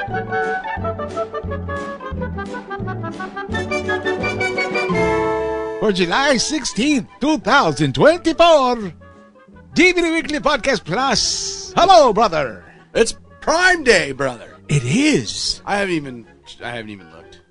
For July 16th, 2024, DVD Weekly Podcast Plus. Hello, brother. It's Prime Day, brother. It is. I haven't even looked.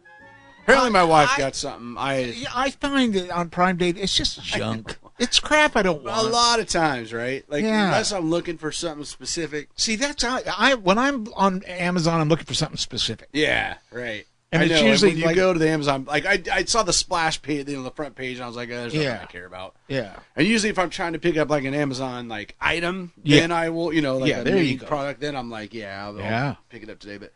Apparently, my wife got something. I find that on Prime Day, it's just junk. It's crap I don't want. A lot of times, right? Like, unless I'm looking for something specific. See, that's I when I'm on Amazon, I'm looking for something specific. Yeah, right. And I it's know. usually when you go to the Amazon, like I saw the splash page, the front page, and I was like, there's nothing I care about. Yeah. And usually, if I'm trying to pick up like an Amazon like item, then I will, like a new product. Then I'm like, I'll pick it up today. But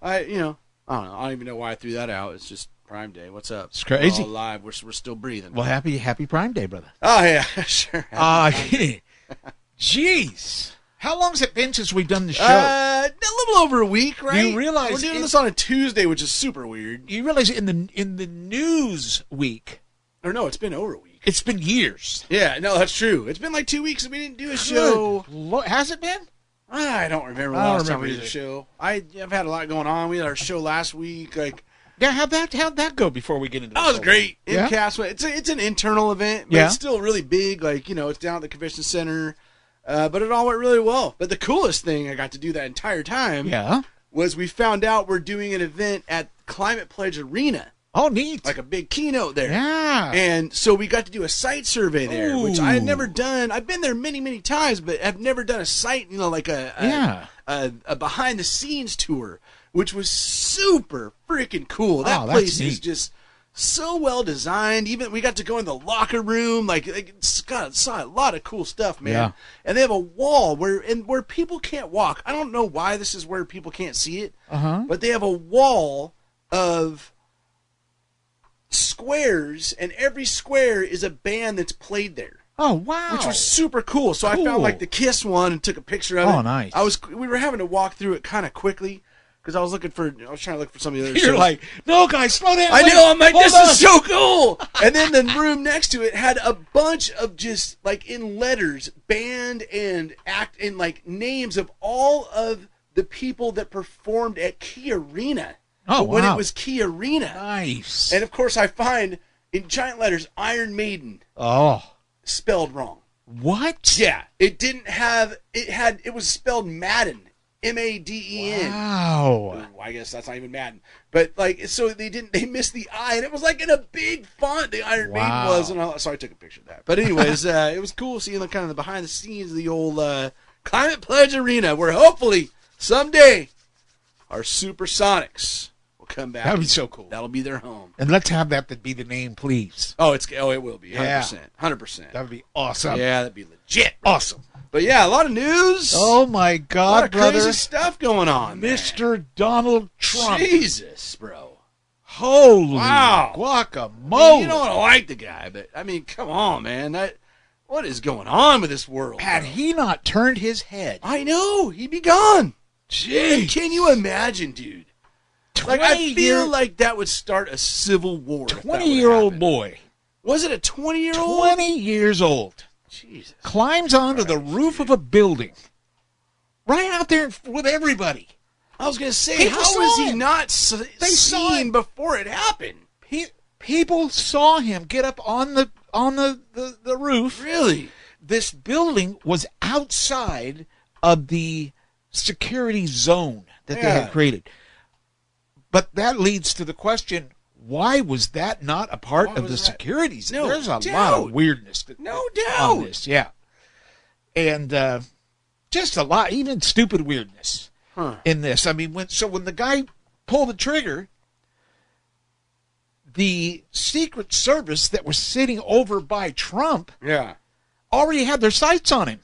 I don't know. I don't even know why I threw that out. It's just Prime Day. What's up? It's crazy. We're all alive. We're still breathing. Well, happy Prime Day, brother. Oh yeah, sure. Jeez. How long's it been since we've done the show? A little over a week, right? You realize we're doing this on a Tuesday, which is super weird. You realize in the news week, or no, it's been over a week. It's been years. Yeah, no, that's true. It's been like 2 weeks and we didn't do a show. Has it been? I don't remember the last time we did a show. I've had a lot going on. We had our show last week. How'd that go before we get into that? That was great. Yeah? It's an internal event, but it's still really big. It's down at the convention center. But it all went really well. But the coolest thing I got to do that entire time was we found out we're doing an event at Climate Pledge Arena. Oh, neat. Like a big keynote there. Yeah. And so we got to do a site survey there, which I had never done. I've been there many, many times, but I've never done a site, like a behind-the-scenes tour, which was super freaking cool. That place is just so well designed. Even we got to go in the locker room. Saw a lot of cool stuff, man. Yeah. And they have a wall where people can't walk. I don't know why this is where people can't see it, but they have a wall of squares, and every square is a band that's played there. Oh, wow. Which was super cool. So I found the Kiss one and took a picture of it. Oh, nice. We were having to walk through it kind of quickly because I was trying to look for some of the other You're shows. like, no, guys, slow down. I know. I'm like, this is so cool. And then the room next to it had a bunch of just in letters, band and act and names of all of the people that performed at Key Arena. Oh, when it was Key Arena. Nice. And of course I find in giant letters Iron Maiden. Oh. Spelled wrong. What? Yeah. It was spelled Madden. M-A-D-E-N. Wow. I guess that's not even Madden. But so they missed the I, and it was in a big font, the Iron Maiden was, so I took a picture of that. But anyways, it was cool seeing kind of the behind the scenes of the old Climate Pledge Arena, where hopefully someday our Supersonics will come back. That'd be so cool. That'll be their home. And let's have that be the name, please. Oh, it will be. 100%. 100%. That would be awesome. Yeah, that'd be legit. Awesome. But yeah, a lot of news. Oh my God, a lot of brother. crazy stuff going on, Mr. Donald Trump. Jesus, bro. Holy wow. guacamole. You don't like the guy, but come on, man. What is going on with this world? Had he not turned his head, I know, he'd be gone. Jeez. Can you imagine, dude? I feel like that would start a civil war. 20-year-old boy. Was it a 20-year-old? 20 years old. Jesus. Climbs onto the roof of a building. Right out there with everybody. I was going to say, how was he not seen before it happened? People saw him get up on the roof. Really? This building was outside of the security zone that they had created. But that leads to the question, why was that not a part of the security zone? There's a lot of weirdness on this. Yeah. And just a lot, even stupid weirdness in this. I mean, when the guy pulled the trigger, the Secret Service that was sitting over by Trump already had their sights on him.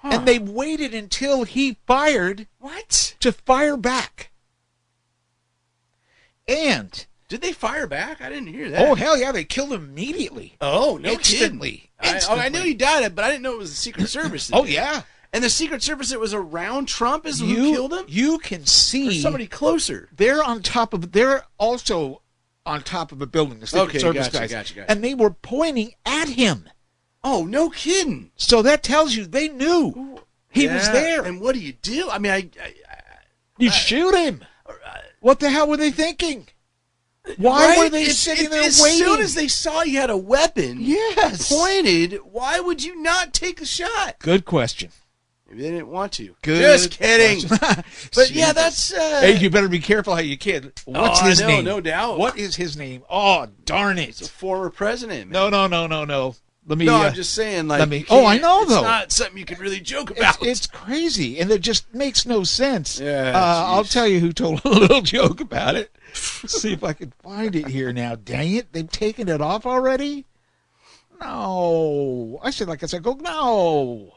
And they waited until he fired to fire back. And did they fire back? I didn't hear that. Oh, hell yeah, they killed him immediately. Oh, no Instantly. Instantly. I knew he died, but I didn't know it was the Secret Service. Oh, yeah. And the Secret Service that was around Trump is who killed him? You can see. Or somebody closer. They're also on top of a building, the Secret Service guys. Gotcha. And they were pointing at him. Oh, no kidding. So that tells you they knew he was there. And what do you do? I mean, You shoot him. What the hell were they thinking? Why were they sitting there as waiting? As soon as they saw you had a weapon pointed, why would you not take the shot? Good question. Maybe they didn't want to. Good. Just kidding. But yeah, that's... hey, you better be careful how you kid. What's his name? No doubt. What is his name? Oh, darn it. It's a former president, man. No. Let me... No, I'm just saying, like... I know, though. It's not something you could really joke about. It's crazy, and it just makes no sense. Yeah, I'll tell you who told a little joke about it. Let's see if I can find it here now. Dang it, they've taken it off already? No. I said, go, no.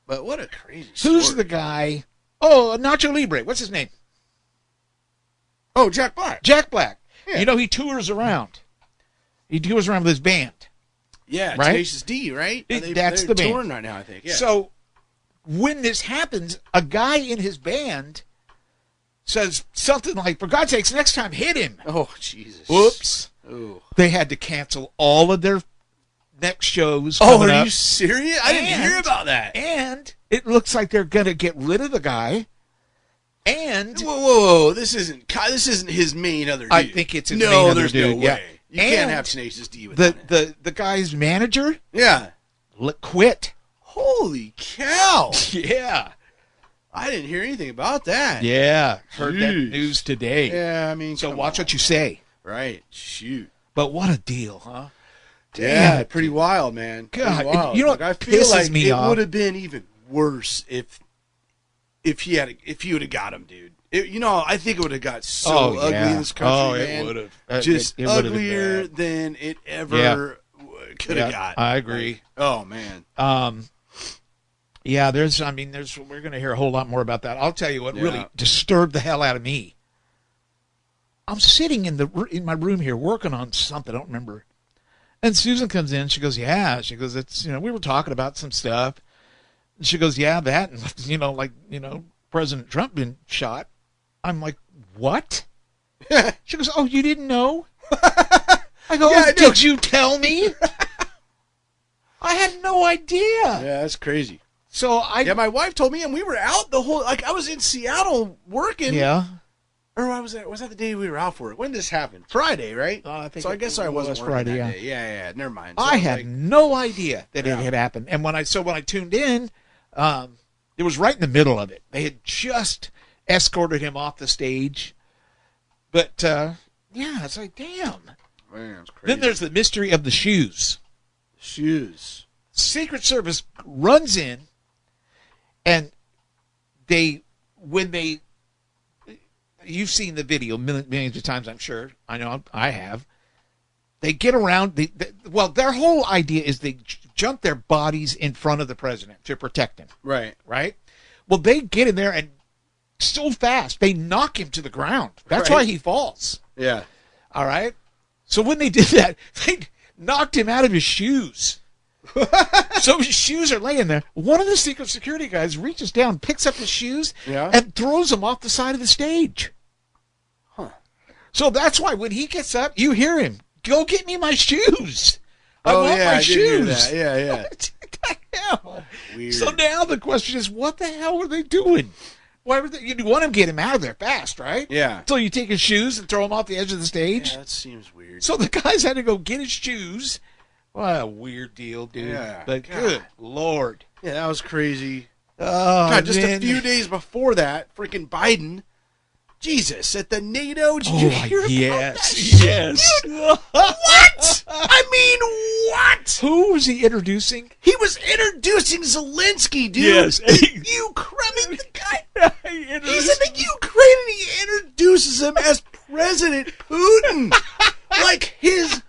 But what a crazy story. Who's the guy? Oh, Nacho Libre. What's his name? Oh, Jack Black. Jack Black. Yeah. You know, he tours around. He tours around with his band. Yeah, right? Tenacious D, right? That's they're the band. touring right now, I think. Yeah. So when this happens, a guy in his band says something like, for God's sakes, next time hit him. Oh, Jesus. Whoops. Ooh. They had to cancel all of their next shows. Oh, are you serious? I didn't hear about that. And it looks like they're going to get rid of the guy. And whoa! This isn't his main other dude. I think it's his main other there's dude. no Yeah. way. You can't have Tenacious D with the guy's manager. Yeah. Quit. Holy cow! Yeah. I didn't hear anything about that. Yeah. Heard that news today. Yeah, I mean, so watch what you say. Right. Shoot. But what a deal, huh? Yeah, Damn. pretty wild, man. God, wild. you know what I feel pisses like me it off? would have been even worse if you would have got him, dude. I think it would have got so ugly in this country, man. It would have. Just it would have uglier than it ever could have got. I agree. Oh man. Yeah, we're going to hear a whole lot more about that. I'll tell you what really disturbed the hell out of me. I'm sitting in my room here working on something, I don't remember. And Susan comes in, she goes, it's, we were talking about some stuff. And she goes, yeah, that, and, President Trump been shot. I'm like, what? She goes, oh, you didn't know? I go, did you tell me? I had no idea. Yeah, that's crazy. So my wife told me, and we were out I was in Seattle working. Yeah. Or was that the day we were out for it? When did this happen? Friday, right? I think I guess I wasn't working Friday, that day. Yeah, never mind. So I had no idea that it had happened. And when I tuned in, it was right in the middle of it. They had just escorted him off the stage. But, it's like, damn. Man, it's crazy. Then there's the mystery of the shoes. Shoes. Secret Service runs in, and you've seen the video millions of times, I'm sure. I know I have. They get around. Their whole idea is they jump their bodies in front of the president to protect him. Right. Right? Well, they get in there and so fast, they knock him to the ground. That's why he falls. Yeah. All right? So when they did that, they knocked him out of his shoes. So his shoes are laying there. One of the secret security guys reaches down, picks up his shoes, and throws them off the side of the stage. Huh. So that's why when he gets up, you hear him, go get me my shoes. I want my shoes. Yeah. What the hell? Weird. So now the question is, what the hell were they doing? Why were you want to get him out of there fast, right? Yeah. So you take his shoes and throw him off the edge of the stage? Yeah, that seems weird. So the guys had to go get his shoes. What a weird deal, dude. Yeah. But good Lord. Yeah, that was crazy. Oh, God, just a few days before that, freaking Biden, Jesus, at the NATO, did you hear about that? Yes. What? I mean, what? Who was he introducing? He was introducing Zelensky, dude. Yes. The Ukraine, the guy. He's in the Ukraine, and he introduces him as President Putin, like his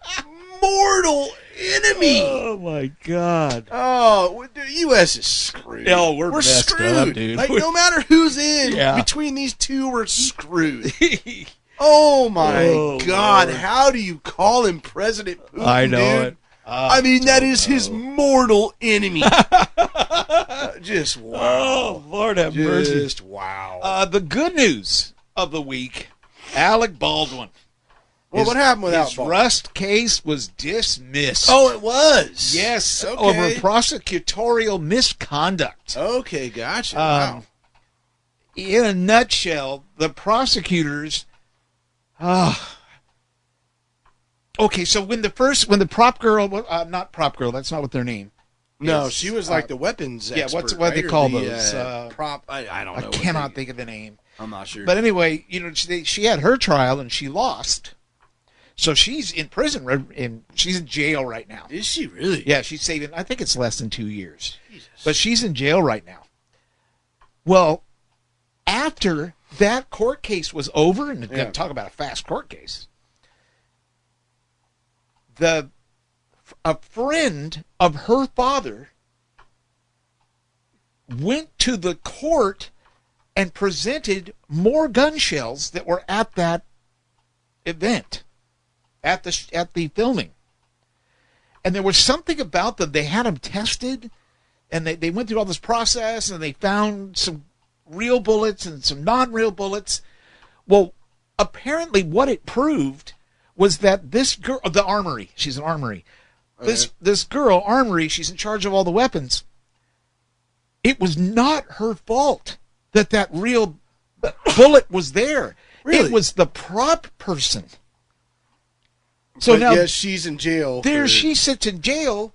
mortal enemy. Oh my God. Oh, the U.S. is screwed. No, we're messed screwed, up, dude. Like no matter who's in between these two, we're screwed. Oh my God! Lord. How do you call him President Putin? I know dude? it. I mean, that is his mortal enemy. Just wow. Oh Lord have mercy. Just wow. The good news of the week: Alec Baldwin. Well, what happened with his Baldwin? Rust case was dismissed. Oh, it was. Yes, okay. over prosecutorial misconduct. Okay, gotcha. Wow. in a nutshell, the prosecutors. Okay, so when the prop girl, not prop girl, that's not what their name. No, she was like the weapons expert. Yeah, what they call those? Prop. I don't know. I cannot think of the name. I'm not sure. But anyway, she had her trial and she lost. So she's in prison, she's in jail right now. Is she really? Yeah, she's saving, I think it's less than 2 years. Jesus. But she's in jail right now. Well, after that court case was over, and talk about a fast court case, a friend of her father went to the court and presented more gun shells that were at that event, at the filming. And there was something about them. They had them tested, and they went through all this process, and they found some real bullets and some non-real bullets. Well, apparently what it proved was that this girl, the Armory, she's an Armory. Okay. This girl, Armory, she's in charge of all the weapons. It was not her fault that real bullet was there. Really? It was the prop person. So now, yes, she's in jail. She sits in jail.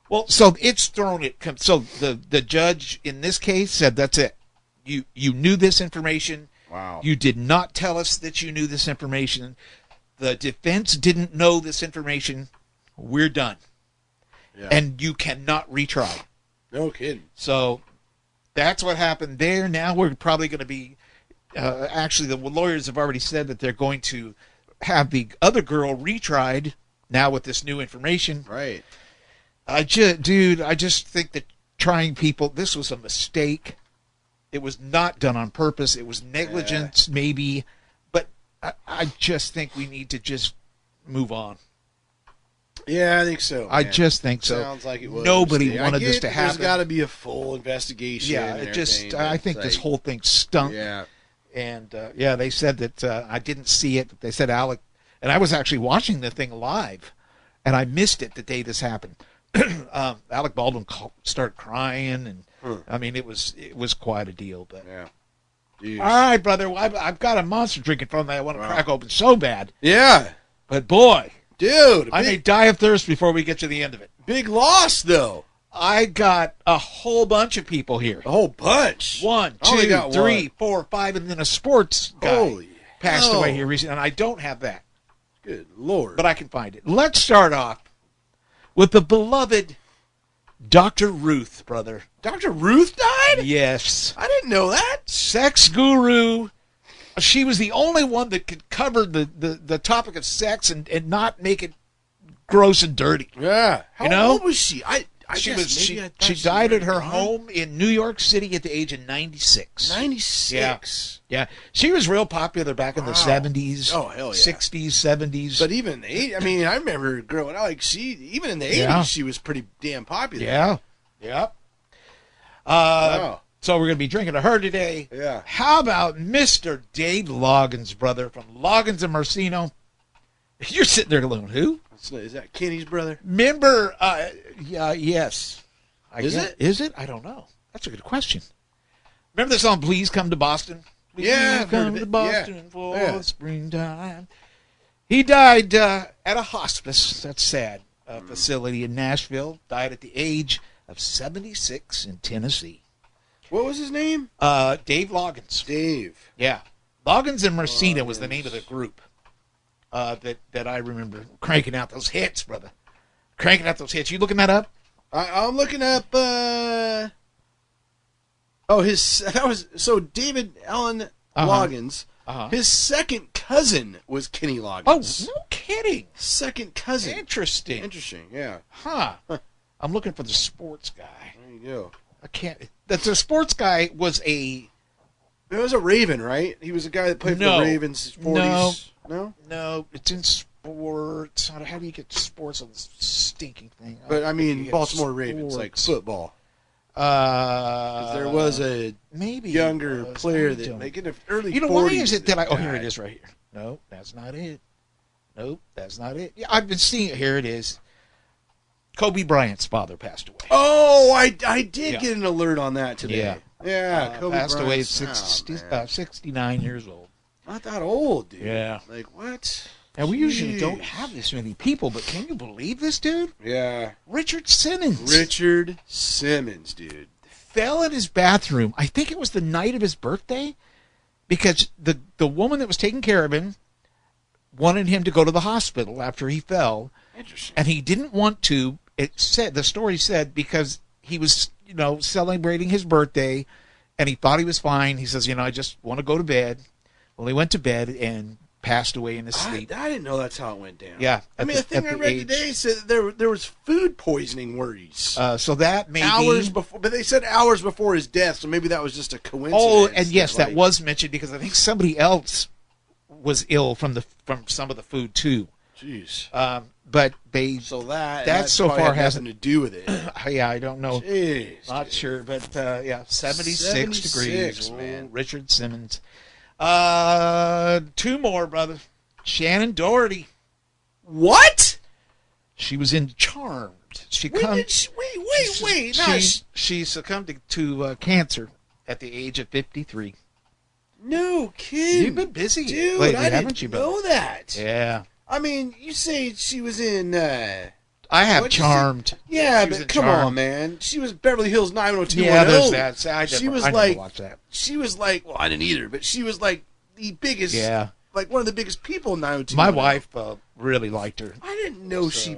Well, so it's thrown it. So the judge in this case said, "That's it. You knew this information. Wow. You did not tell us that you knew this information. The defense didn't know this information. We're done. Yeah. And you cannot retry." No kidding. So that's what happened there. Now we're probably going to be. Actually, the lawyers have already said that they're going to have the other girl retried now with this new information. Right. I just think that trying people, this was a mistake. It was not done on purpose. It was negligence, maybe. But I just think we need to just move on. Yeah, I think so. I just think so. Sounds like it was. Nobody wanted this to happen. There's got to be a full investigation. Yeah, I think this whole thing stunk. Yeah. And, they said that I didn't see it. They said Alec, and I was actually watching the thing live, and I missed it the day this happened. Alec Baldwin started crying, and I mean, it was quite a deal. But yeah. Jeez. All right, brother, I've got a monster drink in front of me I want to crack open so bad. Yeah. But, boy. Dude. I may die of thirst before we get to the end of it. Big loss, though. I got a whole bunch of people here. A whole bunch? 1, 2, 3, 4, 5, and then a sports guy passed away here recently, and I don't have that. Good Lord. But I can find it. Let's start off with the beloved Dr. Ruth, brother. Dr. Ruth died? Yes. I didn't know that. Sex guru. She was the only one that could cover the topic of sex and not make it gross and dirty. Yeah. How old was she? She died at her home in New York City at the age of 96. 96. Yeah. She was real popular back in the 70s. Oh, hell yeah. 60s, 70s. But even the 80s, I mean, I remember growing up, even in the 80s, she was pretty damn popular. Yeah. Yep. So we're going to be drinking to her today. Yeah. How about Mr. Dave Loggins, brother, from Loggins and Marcino? You're sitting there going, who? Is that Kenny's brother? Member, yes. Is it? Is it? I don't know. That's a good question. Remember the song, Please Come to Boston? Please come to Boston for springtime. He died at a hospice, that's sad, facility in Nashville. Died at the age of 76 in Tennessee. What was his name? Dave Loggins. Dave. Yeah. Loggins and Marcina was the name of the group. That I remember cranking out those hits, brother. Cranking out those hits. You looking that up? I'm looking up. David Allen Loggins. His second cousin was Kenny Loggins. Oh, no kidding. Second cousin. Interesting. Yeah. Huh. I'm looking for the sports guy. There you go. I can't. The sports guy was a. It was a Raven, right? He was a guy that played for the Ravens 40s. No, it's in sports. How do you get sports on this stinking thing? But I mean, Baltimore Ravens, like football. There was a younger player that like in the early 40s. Why is it that I? Oh, here it is, right here. No, that's not it. Nope, that's not it. Yeah, I've been seeing it. Here it is. Kobe Bryant's father passed away. Oh, I did get an alert on that today. Yeah, Kobe passed away at Bryant. 69 years old. Not that old, dude. Yeah. Like, what? And we usually don't have this many people, but can you believe this, dude? Yeah. Richard Simmons. Richard Simmons, dude. Fell in his bathroom. I think it was the night of his birthday, because the woman that was taking care of him wanted him to go to the hospital after he fell. Interesting. And he didn't want to. The story said, because he was, celebrating his birthday, and he thought he was fine. He says, I just want to go to bed. Well, he went to bed and passed away in his sleep. I didn't know that's how it went down. Yeah. I mean, the thing I read today said there was food poisoning worries. So that maybe hours before, but they said hours before his death, so maybe that was just a coincidence. Oh, and yes, that was mentioned, because I think somebody else was ill from some of the food too. Jeez. But that so far has nothing to do with it. Yeah, I don't know. Jeez, Not sure, but 76 degrees, man. Richard Simmons. Two more, brother. Shannon Doherty. What? She was in Charmed. Wait. She succumbed to cancer at the age of 53. No kidding. You've been busy dude. lately, I haven't you, didn't know that. Yeah. I mean, you say she was in. I have Charmed. Yeah, but come on, man. She was Beverly Hills 90210. Yeah, there's that. I never watched that. She was like, well, I didn't either, but she was like the biggest. Yeah. Like one of the biggest people in 90210. My wife really liked her. I didn't know she.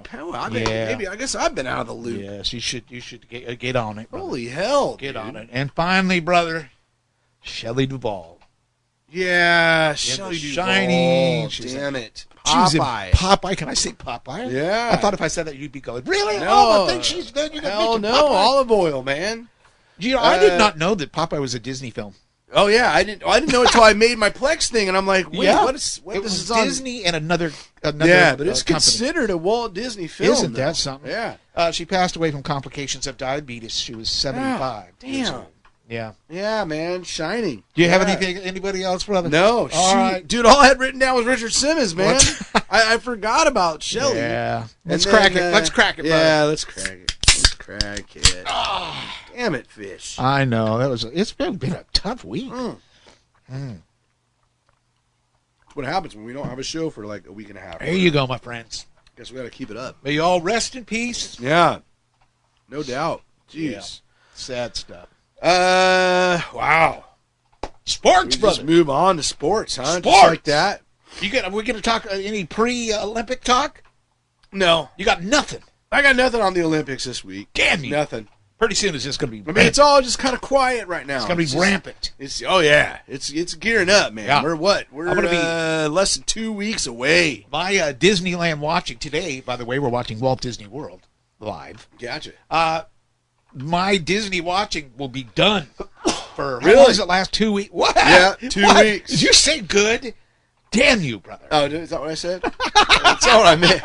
Maybe I guess I've been out of the loop. Yes, you should get on it. Brother. Holy hell, get on it. And finally, brother, Shelley Duvall. Yeah, Shelley Duvall. Shining. Damn it. Popeye. Popeye. Can I say Popeye? Yeah. I thought if I said that, you'd be going, really? No. Oh, I think she's good. Hell no. Popeye. Olive oil, man. I did not know that Popeye was a Disney film. Oh yeah, I didn't know it until I made my Plex thing, and I'm like, wait, yeah. What is Disney and another yeah, but it's company. Considered a Walt Disney film. Isn't that something? Yeah. She passed away from complications of diabetes. She was 75. Damn. Yeah. Yeah, man. Shining. Do you have anybody else, brother? No. Right. Dude, all I had written down was Richard Simmons, man. I forgot about Shelley. Yeah. Let's crack it. Let's crack it, brother. Yeah, let's crack it. Damn it, Fish. I know. It's been a tough week. That's what happens when we don't have a show for like a week and a half. There you go, my friends. Guess we got to keep it up. May you all rest in peace. Yeah. No doubt. Jeez. Yeah. Sad stuff. Wow. Sports, brother. Just move on to sports, huh? Sports. Just like that. Are we going to talk any pre-Olympic talk? No. You got nothing. I got nothing on the Olympics this week. Damn you. Nothing. Pretty soon it's just going to be. I mean, it's all just kind of quiet right now. It's going to be rampant. It's gearing up, man. Yeah. We're going to be less than 2 weeks away. My Disneyland watching today. By the way, we're watching Walt Disney World live. Gotcha. My Disney watching will be done for really? How long does it last? 2 weeks? What? Yeah, 2 weeks. Did you say good? Damn you, brother. Oh, is that what I said? That's all I meant.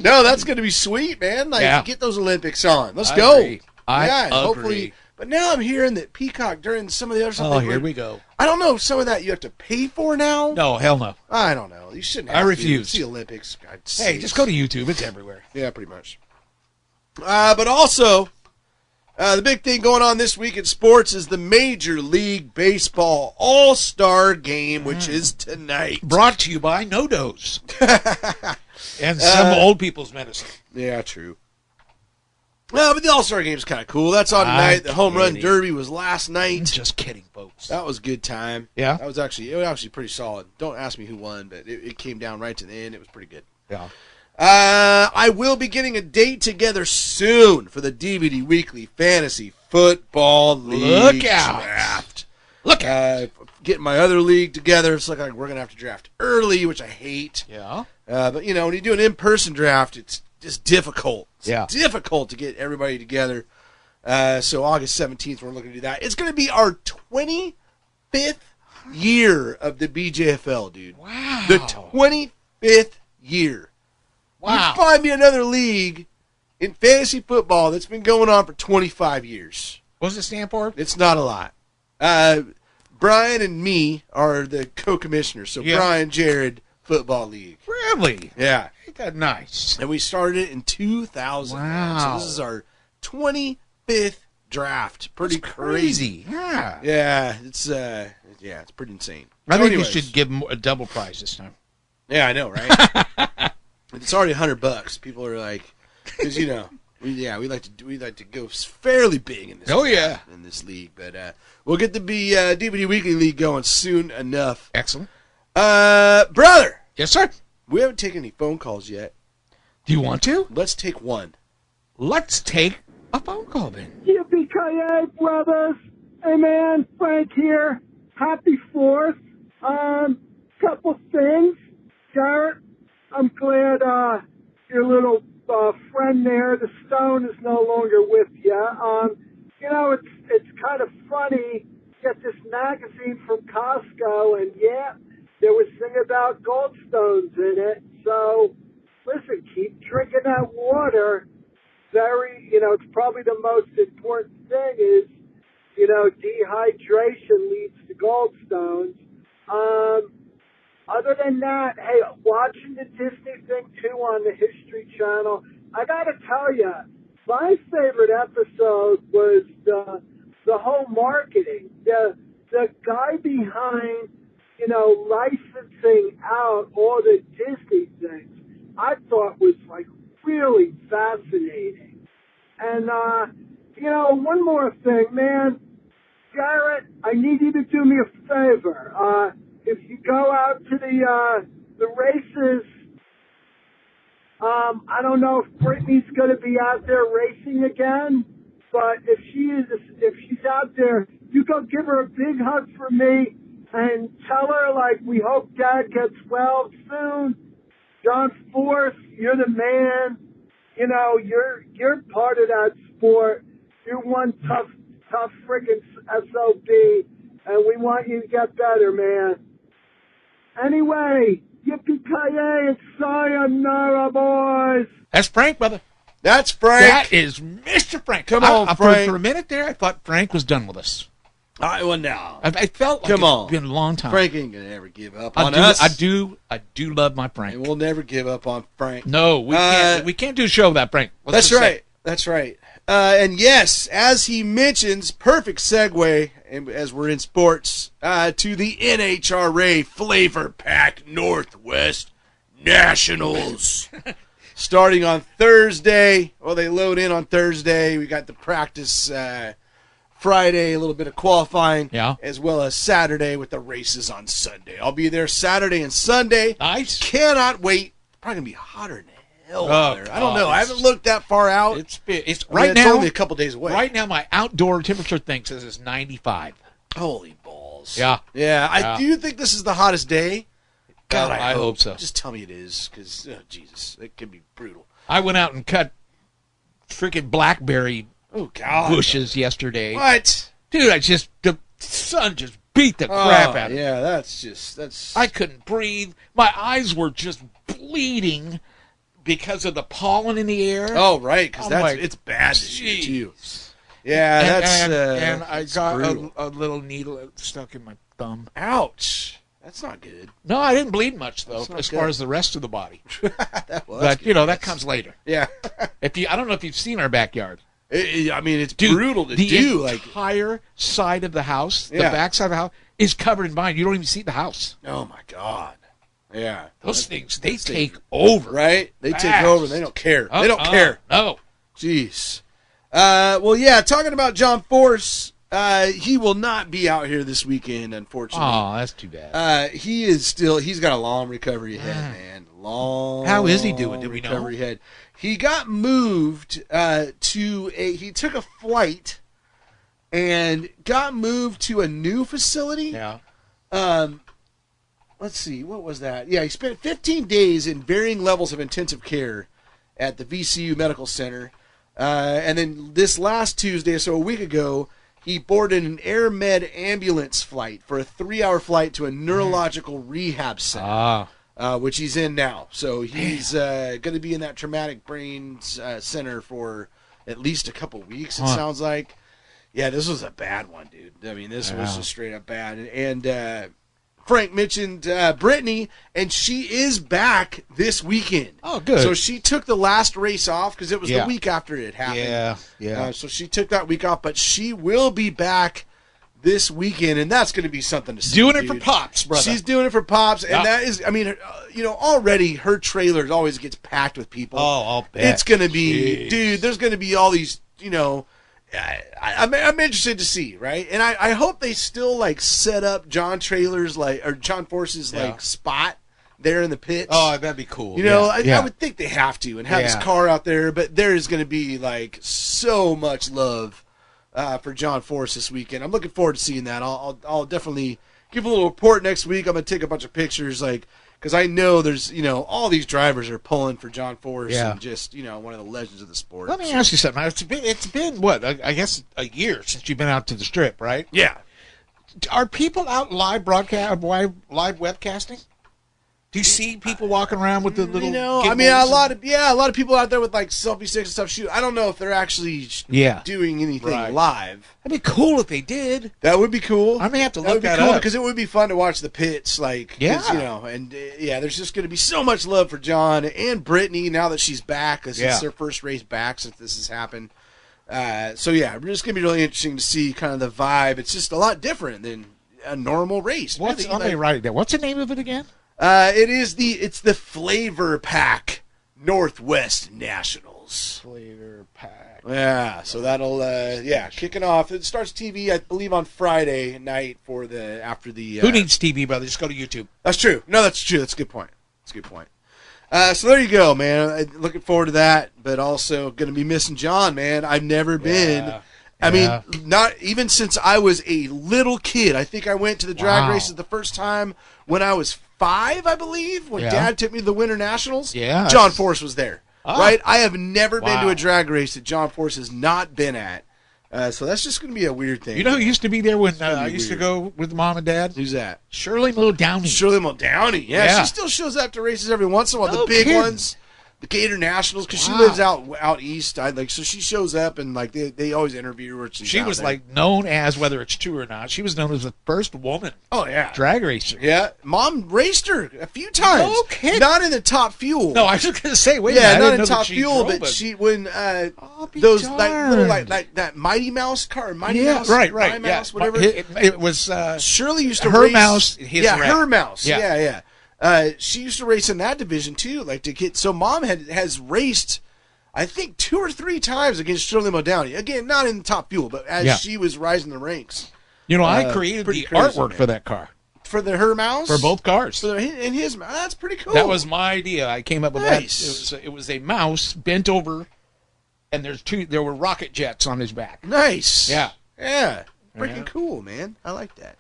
No, that's going to be sweet, man. Get those Olympics on. Let's go. Agree. I agree. Hopefully. But now I'm hearing that Peacock during some of the other stuff. Oh, here we go. I don't know. Some of that you have to pay for now. No, hell no. I don't know. You shouldn't. Have I refuse. To. It's the Olympics. God, hey, just go to YouTube. It's everywhere. Yeah, pretty much. But also, the big thing going on this week in sports is the Major League Baseball All-Star Game, which is tonight. Brought to you by No-Dose. And some old people's medicine. Yeah, true. Well, but the All-Star Game is kind of cool. That's on tonight. The Home Run Derby was last night. Just kidding, folks. That was a good time. Yeah? It was actually pretty solid. Don't ask me who won, but it came down right to the end. It was pretty good. Yeah. I will be getting a date together soon for the DVD Weekly Fantasy Football League draft. Look out. Getting my other league together. It's like we're going to have to draft early, which I hate. Yeah. But, when you do an in-person draft, it's just difficult. It's difficult to get everybody together. So August 17th, we're looking to do that. It's going to be our 25th year of the BJFL, dude. Wow. The 25th year. Wow. You find me another league in fantasy football that's been going on for 25 years. What does it stand for? It's not a lot. Brian and me are the co-commissioners. So Brian, Jared, Football League. Really? Yeah. Ain't that nice? And we started it in 2000. Wow. So this is our 25th draft. Pretty crazy. Yeah. Yeah, it's pretty insane. I think you should give them a double prize this time. Yeah, I know, right? It's already $100. People are like, because we like to go fairly big in this. In this league, but we'll get the DVD Weekly League going soon enough. Excellent. Brother. Yes, sir. We haven't taken any phone calls yet. Do you want to? Let's take one. Let's take a phone call then. Yippee-ki-yay, brothers. Hey, man, Frank here. Happy 4th. Couple things. Garrett, I'm glad your little friend there, the Stone, is no longer with you. It's kind of funny. Get this magazine from Costco, and there was a thing about Goldstones in it. So, listen, keep drinking that water. It's probably the most important thing is, dehydration leads to gallstones. Other than that, hey, watching the Disney thing too on the History Channel, I gotta tell you, my favorite episode was the whole marketing. The guy behind, licensing out all the Disney things, I thought was like really fascinating. And, one more thing, man. Garrett, I need you to do me a favor. If you go out to the races, I don't know if Brittany's going to be out there racing again, but if she's out there, you go give her a big hug from me and tell her, we hope Dad gets well soon. John Force, you're the man. You're part of that sport. You're one tough freaking SOB, and we want you to get better, man. Anyway, yippee-ki-yay, and sayonara, boys. That's Frank, brother. That's Frank. That is Mr. Frank. Come on, Frank. For a minute there, I thought Frank was done with us. No. I felt like it's been a long time. Frank ain't going to ever give up on us. I do love my Frank. And we'll never give up on Frank. No, we can't. We can't do a show without Frank. That's right. That's right. And yes, as he mentions, perfect segue, as we're in sports, to the NHRA Flavor Pack Northwest Nationals. Starting on Thursday. Well, they load in on Thursday. We got the practice Friday, a little bit of qualifying, as well as Saturday with the races on Sunday. I'll be there Saturday and Sunday. Nice. Cannot wait. Probably going to be hotter than hell out there. I don't know. I haven't looked that far out. It's only a couple days away. Right now, my outdoor temperature thing says it's 95. Holy balls. Yeah. I do think this is the hottest day. God, I hope so. Just tell me it is, because, Jesus, it can be brutal. I went out and cut freaking blackberry bushes yesterday. What? Dude, the sun just beat the crap out of me. Yeah, that's... I couldn't breathe. My eyes were just bleeding because of the pollen in the air. Oh, right, because it's bad this year, too. Yeah, and I got a little needle stuck in my thumb. Ouch. That's not good. No, I didn't bleed much, though, as far as the rest of the body. But, that comes later. Yeah. I don't know if you've seen our backyard. It's brutal to do. The entire side of the house, the back side of the house, is covered in vine. You don't even see the house. Oh, my God. Yeah. Those things, they take over. Right? They take over. They don't care. They don't care. No. Jeez. Talking about John Force, he will not be out here this weekend, unfortunately. Oh, that's too bad. He's got a long recovery ahead, man. How is he doing? Do we know? Recovery ahead. He got moved he took a flight and got moved to a new facility. Yeah. Let's see, what was that? Yeah, he spent 15 days in varying levels of intensive care at the VCU Medical Center. And then this last Tuesday, so a week ago, he boarded an Air Med ambulance flight for a 3-hour flight to a neurological rehab center, which he's in now. So he's going to be in that traumatic brain center for at least a couple weeks, it sounds like. Yeah, this was a bad one, dude. I mean, this was just straight up bad. And Frank mentioned Brittany, and she is back this weekend. Oh, good. So she took the last race off because it was the week after it happened. Yeah. So she took that week off, but she will be back this weekend, and that's going to be something to see. Doing it for Pops, brother. She's doing it for Pops, and that is, I mean, already her trailer always gets packed with people. Oh, I'll bet. It's going to be, dude, there's going to be all these, I'm interested to see, right? And I hope they still, like, set up John Force's, like, spot there in the pits. Oh, that'd be cool. I would think they have to and have his car out there, but there is going to be, like, so much love for John Force this weekend. I'm looking forward to seeing that. I'll definitely give a little report next week. I'm going to take a bunch of pictures, like, because I know there's, all these drivers are pulling for John Force and just, one of the legends of the sport. Let me ask you something. It's been what? I guess a year since you've been out to the Strip, right? Yeah. Are people out live webcasting? Do you see people walking around with the little? I mean, a lot of people out there with like selfie sticks and stuff. Shoot, I don't know if they're actually doing anything live. That'd be cool if they did. That would be cool. I may have to look that up because it would be fun to watch the pits. Like, there's just going to be so much love for John and Brittany now that she's back. This is their first race back since this has happened. So it's just going to be really interesting to see kind of the vibe. It's just a lot different than a normal race. Let me write it down. What's the name of it again? It's the Flavor Pack Northwest Nationals. Flavor Pack. Yeah, so that'll kicking off. It starts TV, I believe, on Friday night after the. Who needs TV, brother? Just go to YouTube. That's true. No, that's true. That's a good point. So there you go, man. Looking forward to that, but also going to be missing John, man. I've never been. I mean, not even since I was a little kid. I think I went to the drag races the first time when I was 5, I believe, when Dad took me to the Winter Nationals. Yeah. John Force was there. Right? I have never been to a drag race that John Force has not been at. So that's just going to be a weird thing. You know who used to be there when I used to go with Mom and Dad? Who's that? Shirley Muldowney. Shirley Muldowney. Yeah, she still shows up to races every once in a while. The big ones. The Gator Nationals, because she lives out east. So she shows up and like they always interview her. She was like known as, whether it's true or not, she was known as the first woman. Drag racer. Yeah, Mom raced her a few times. No kidding. Not in the Top Fuel. No, I was just gonna say, wait. Yeah, not in Top Fuel, but she when those like that Mighty Mouse car, Mighty Mouse, right, Mouse, whatever. It was Shirley used to her race mouse. Her mouse. Yeah. She used to race in that division too, like to get. So Mom has raced, I think 2 or 3 times against Shirley Muldowney. Again, not in the Top Fuel, but as she was rising the ranks. I created the artwork for that car. For her mouse? For both cars. And his mouse. That's pretty cool. That was my idea. I came up with that. It was a mouse bent over, and there were rocket jets on his back. Nice. Yeah. Freaking cool, man. I like that.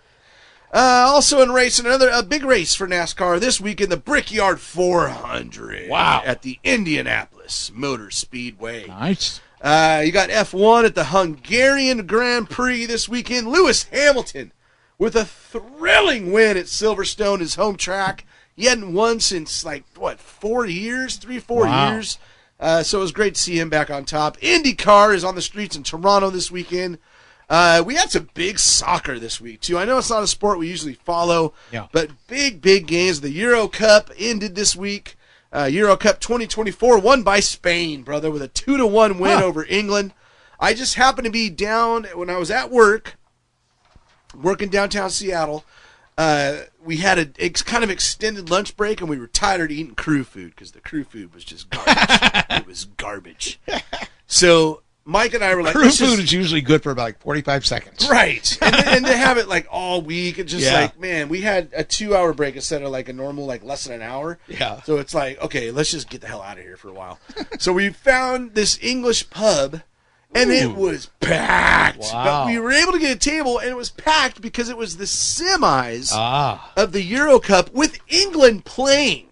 Also in racing, a big race for NASCAR this weekend, the Brickyard 400. Wow. At the Indianapolis Motor Speedway. Nice. You got F1 at the Hungarian Grand Prix this weekend. Lewis Hamilton with a thrilling win at Silverstone, his home track. He hadn't won since, 4 years? 3-4 years. So it was great to see him back on top. IndyCar is on the streets in Toronto this weekend. We had some big soccer this week, too. I know it's not a sport we usually follow, but big games. The Euro Cup ended this week. Euro Cup 2024 won by Spain, brother, with a 2-1 win over England. I just happened to be down when I was at working downtown Seattle. We had a kind of extended lunch break, and we were tired of eating crew food because the crew food was just garbage. It was garbage. So Mike and I were like, crew food is usually good for about 45 seconds. Right. And to have it all week, it's just man, we had a 2-hour break instead of a normal less than an hour. Yeah. So it's okay, let's just get the hell out of here for a while. So we found this English pub, and it was packed. Wow. But we were able to get a table, and it was packed because it was the semis of the Euro Cup with England playing.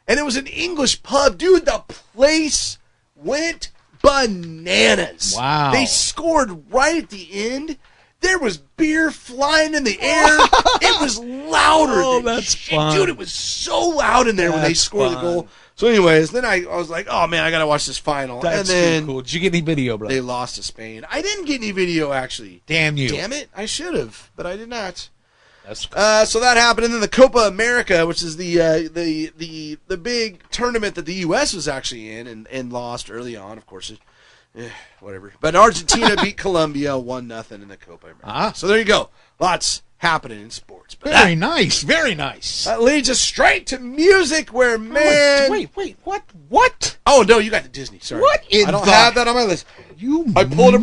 And it was an English pub. Dude, the place went bananas. Wow. They scored right at the end. There was beer flying in the air. It was louder than shit. Fun. Dude, it was so loud in there when they scored the goal. So anyways, then I was like, oh man, I got to watch this final. That's and then too cool. Did you get any video, bro? They lost to Spain. I didn't get any video, actually. Damn you. Damn it. I should have, but I did not. That's cool. So that happened, and then the Copa America, which is the big tournament that the U.S. was actually in and lost early on, of course. Whatever. But Argentina beat Colombia 1-0 in the Copa America. So there you go. Lots happening in sports. But very nice. Very nice. That leads us straight to music where, man... Wait. What? Oh, no, you got the Disney. Sorry. What I don't have that on my list. I pulled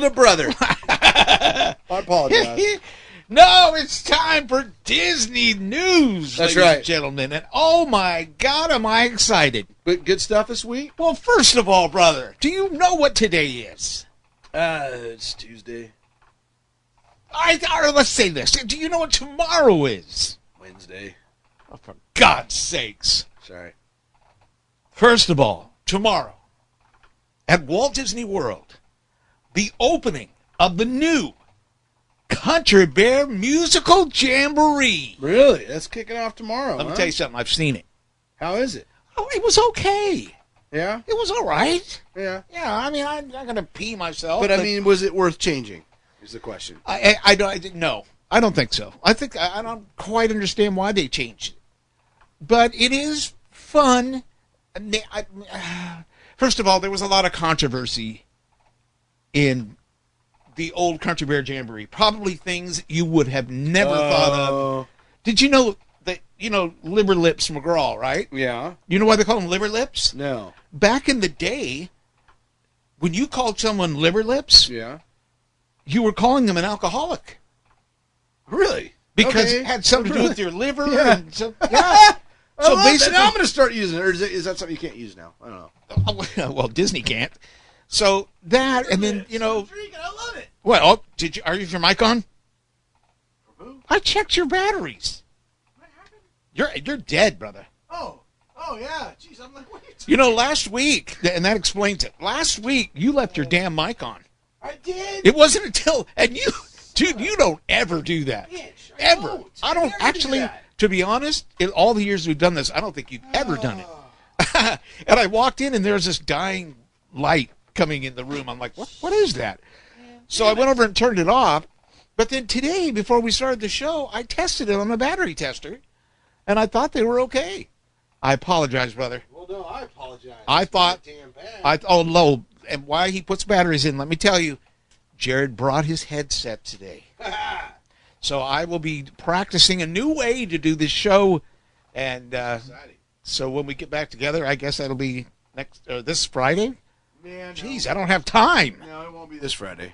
a brother. I apologize. No, it's time for Disney news, That's ladies right. and gentlemen. And oh my God, am I excited. But good stuff this week? Well, first of all, brother, do you know what today is? It's Tuesday. Let's say this. Do you know what tomorrow is? Wednesday. Oh, for God's sakes. Sorry. First of all, tomorrow, at Walt Disney World, the opening of the new Country Bear Musical Jamboree. Really? That's kicking off tomorrow. Let me tell you something. I've seen it. How is it? Oh, it was okay. Yeah? It was all right. Yeah. Yeah, I mean, I'm not going to pee myself. But I mean, was it worth changing? Is the question. I don't think so. I don't quite understand why they changed it. But it is fun. First of all, there was a lot of controversy in the old Country Bear Jamboree. Probably things you would have never thought of. Did you know that, Liver Lips McGraw, right? Yeah. You know why they call him Liver Lips? No. Back in the day, when you called someone Liver Lips, Yeah. you were calling them an alcoholic. Really? Because it had something to do with your liver. Yeah. And so, yeah. So basically, now I'm going to start using it. Or is that something you can't use now? I don't know. Well, Disney can't. So that, and then, I love it. What? Oh, are you your mic on? For who? I checked your batteries. What happened? You're dead, brother. Oh yeah. Jeez, I'm like, what are you talking Last week, and that explains it. Last week, you left your damn mic on. I did. It wasn't until, dude, you don't ever do that. Bitch, Ever. I don't never do actually, that. to be honest, in all the years we've done this, I don't think you've ever done it. And I walked in, and there's this dying light coming in the room. I'm like, what is that? So I went over and turned it off. But then today, before we started the show, I tested it on a battery tester, and I thought they were okay. I apologize, brother. Well, no, I apologize. I thought, damn bad. no, and why he puts batteries in, let me tell you, Jared brought his headset today. So I will be practicing a new way to do this show, and so when we get back together, I guess that'll be this Friday. Man, Jeez, I don't have time. No, it won't be this Friday.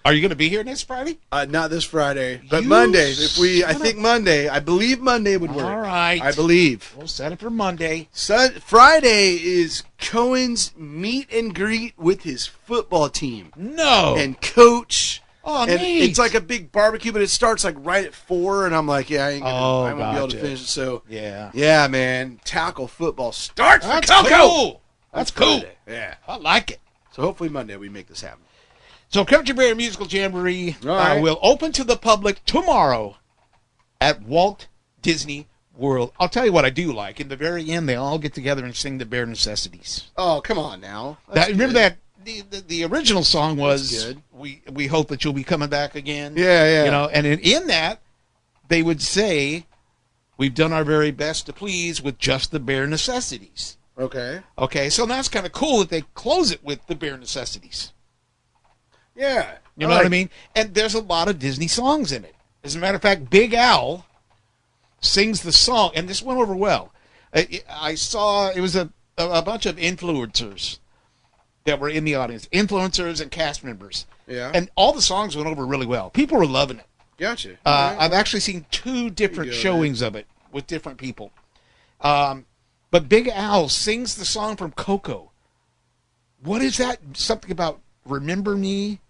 Are you going to be here next Friday? Not this Friday, but You Monday. I believe Monday would work. All right. I believe. We'll set it for Monday. Friday is Cohen's meet and greet with his football team No. and coach. Oh, and neat. it's like a big barbecue, but it starts like right at 4, and I'm like, I won't be able to gotcha. finish it. So Yeah, man, tackle football starts for That's Coco. cool. That's cool. Friday. Yeah. I like it. So hopefully Monday we make this happen. So Country Bear Musical Jamboree All right. will open to the public tomorrow at Walt Disney World. I'll tell you what I do like. In the very end, they all get together and sing the Bare Necessities. Oh, come on now. Remember that the original song was That's good. We hope that you'll be coming back again. Yeah. And in that, they would say, we've done our very best to please with just the bare necessities. Okay. Okay, so that's kind of cool that they close it with the bare necessities. Yeah. You know what I mean? And there's a lot of Disney songs in it. As a matter of fact, Big Al sings the song, and this went over well. I saw it was a bunch of influencers that were in the audience, influencers and cast members. Yeah. And all the songs went over really well. People were loving it. Gotcha. I've actually seen 2 different showings of it with different people. But Big Al sings the song from Coco. What is that? Something about Remember Me?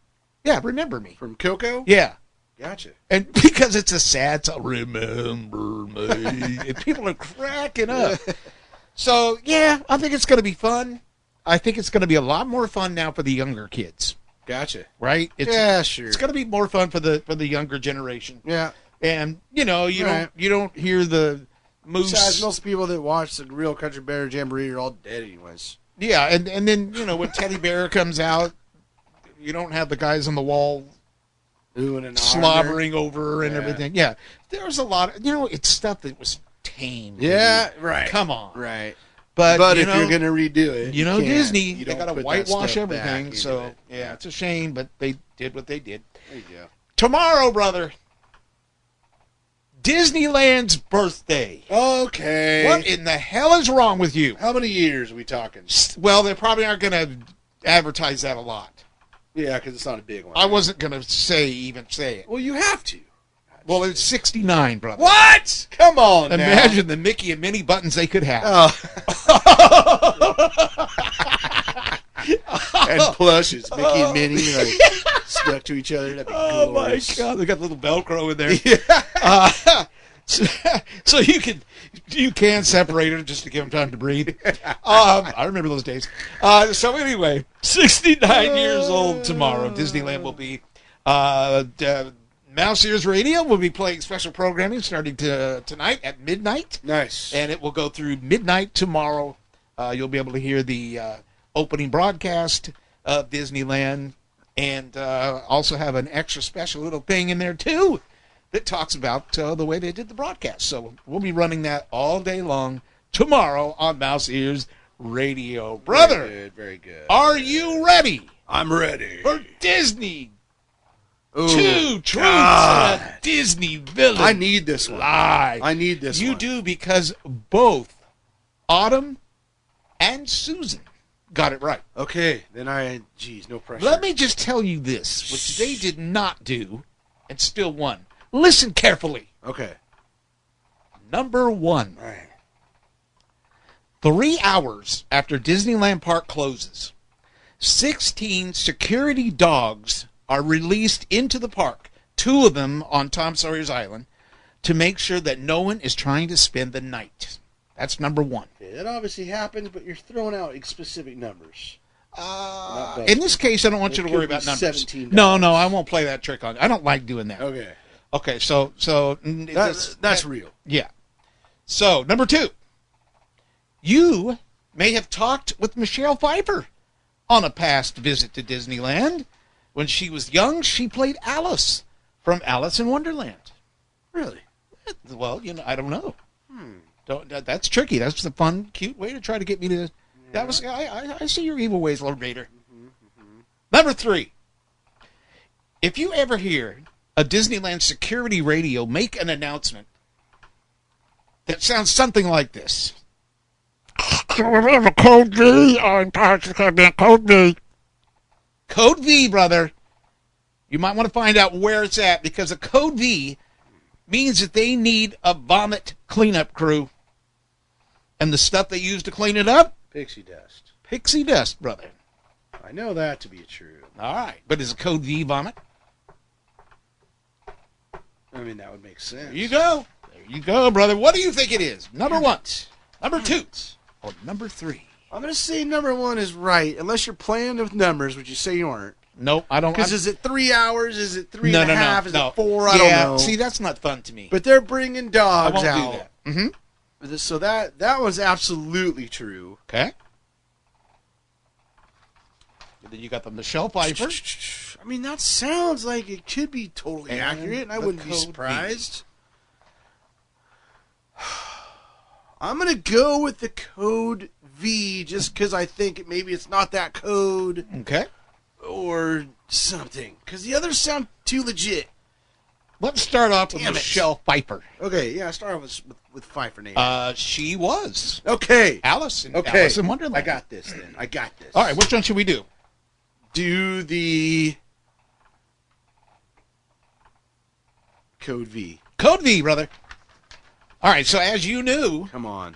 Yeah, Remember Me. From Coco? Yeah. Gotcha. And because it's a sad song, Remember Me. And people are cracking up. So, yeah, I think it's going to be fun. I think it's going to be a lot more fun now for the younger kids. Gotcha. Right? Sure. It's going to be more fun for the younger generation. Yeah. And, you don't hear the moose. Besides, most people that watch the real Country Bear Jamboree are all dead anyways. Yeah, and then, when Teddy Bear comes out, you don't have the guys on the wall slobbering over and everything. Yeah, there was a lot of, it's stuff that was tame. Yeah, right. Come on. Right. But if you're going to redo it, Disney, they got to whitewash everything. So, it's a shame, but they did what they did. There you go. Tomorrow, brother, Disneyland's birthday. Okay. What in the hell is wrong with you? How many years are we talking? Well, they probably aren't going to advertise that a lot. Yeah, because it's not a big one. I wasn't going to say it. Well, you have to. Well, it's 69, brother. What? Come on, Imagine the Mickey and Minnie buttons they could have. And plushes, Mickey and Minnie, stuck to each other. That'd be glorious. My God, they got a little Velcro in there. So you can separate them just to give them time to breathe. I remember those days. So anyway, 69 years old tomorrow. Disneyland will be. Mouse Ears Radio will be playing special programming starting tonight at midnight. Nice. And it will go through midnight tomorrow. You'll be able to hear the opening broadcast of Disneyland, and also have an extra special little thing in there, too, that talks about the way they did the broadcast. So we'll be running that all day long tomorrow on Mouse Ears Radio. Brother, very good, very good. Are you ready? I'm ready. For Disney. Ooh, 2 Truths and a Disney Villain. I need this one. Lie. I need this one. You do, because both Autumn and Susan got it right. Okay, then no pressure. Let me just tell you this, which they did not do and still won. Listen carefully. Okay. Number 1. All right. 3 hours after Disneyland Park closes, 16 security dogs are released into the park, 2 of them on Tom Sawyer's Island, to make sure that no one is trying to spend the night. That's number 1. Yeah, that obviously happens, but you're throwing out specific numbers. In this case, I don't want you to worry about numbers. 17 No, I won't play that trick on you. I don't like doing that. Okay, so that's real. Yeah. So, number 2. You may have talked with Michelle Pfeiffer on a past visit to Disneyland. When she was young, she played Alice from Alice in Wonderland. Really? Well, I don't know. That's tricky. That's a fun, cute way to try to get me to. Yeah. That was. I see your evil ways, Lord Vader. Number 3. If you ever hear a Disneyland security radio make an announcement that sounds something like this. So we have a code V on Pirates of the Caribbean. Code V. Code V, brother. You might want to find out where it's at, because a code V means that they need a vomit cleanup crew. And the stuff they use to clean it up? Pixie dust. Pixie dust, brother. I know that to be true. All right. But is a code V vomit? I mean, that would make sense. There you go. There you go, brother. What do you think it is? Number 1, number 2, or number 3? I'm going to say number 1 is right, unless you're playing with numbers, which you say you aren't. Nope, I don't. Because is it 3 hours? Is it 3 and a half? Is it 4? I don't know. See, that's not fun to me. But they're bringing dogs I won't out. do that. Mm-hmm. So that was absolutely true. Okay. And then you got the Michelle Pfeiffer. I mean, that sounds like it could be totally accurate, and I wouldn't be surprised. I'm going to go with the code V, just because I think maybe it's not that code. Okay. Or something. Because the others sound too legit. Let's start off with Michelle Pfeiffer. Okay, yeah, start off with Pfeiffer name. She was. Okay. Alice in Wonderland. I got this then. All right, which one should we do? Do the code V. Code V, brother. All right, so as you knew, come on,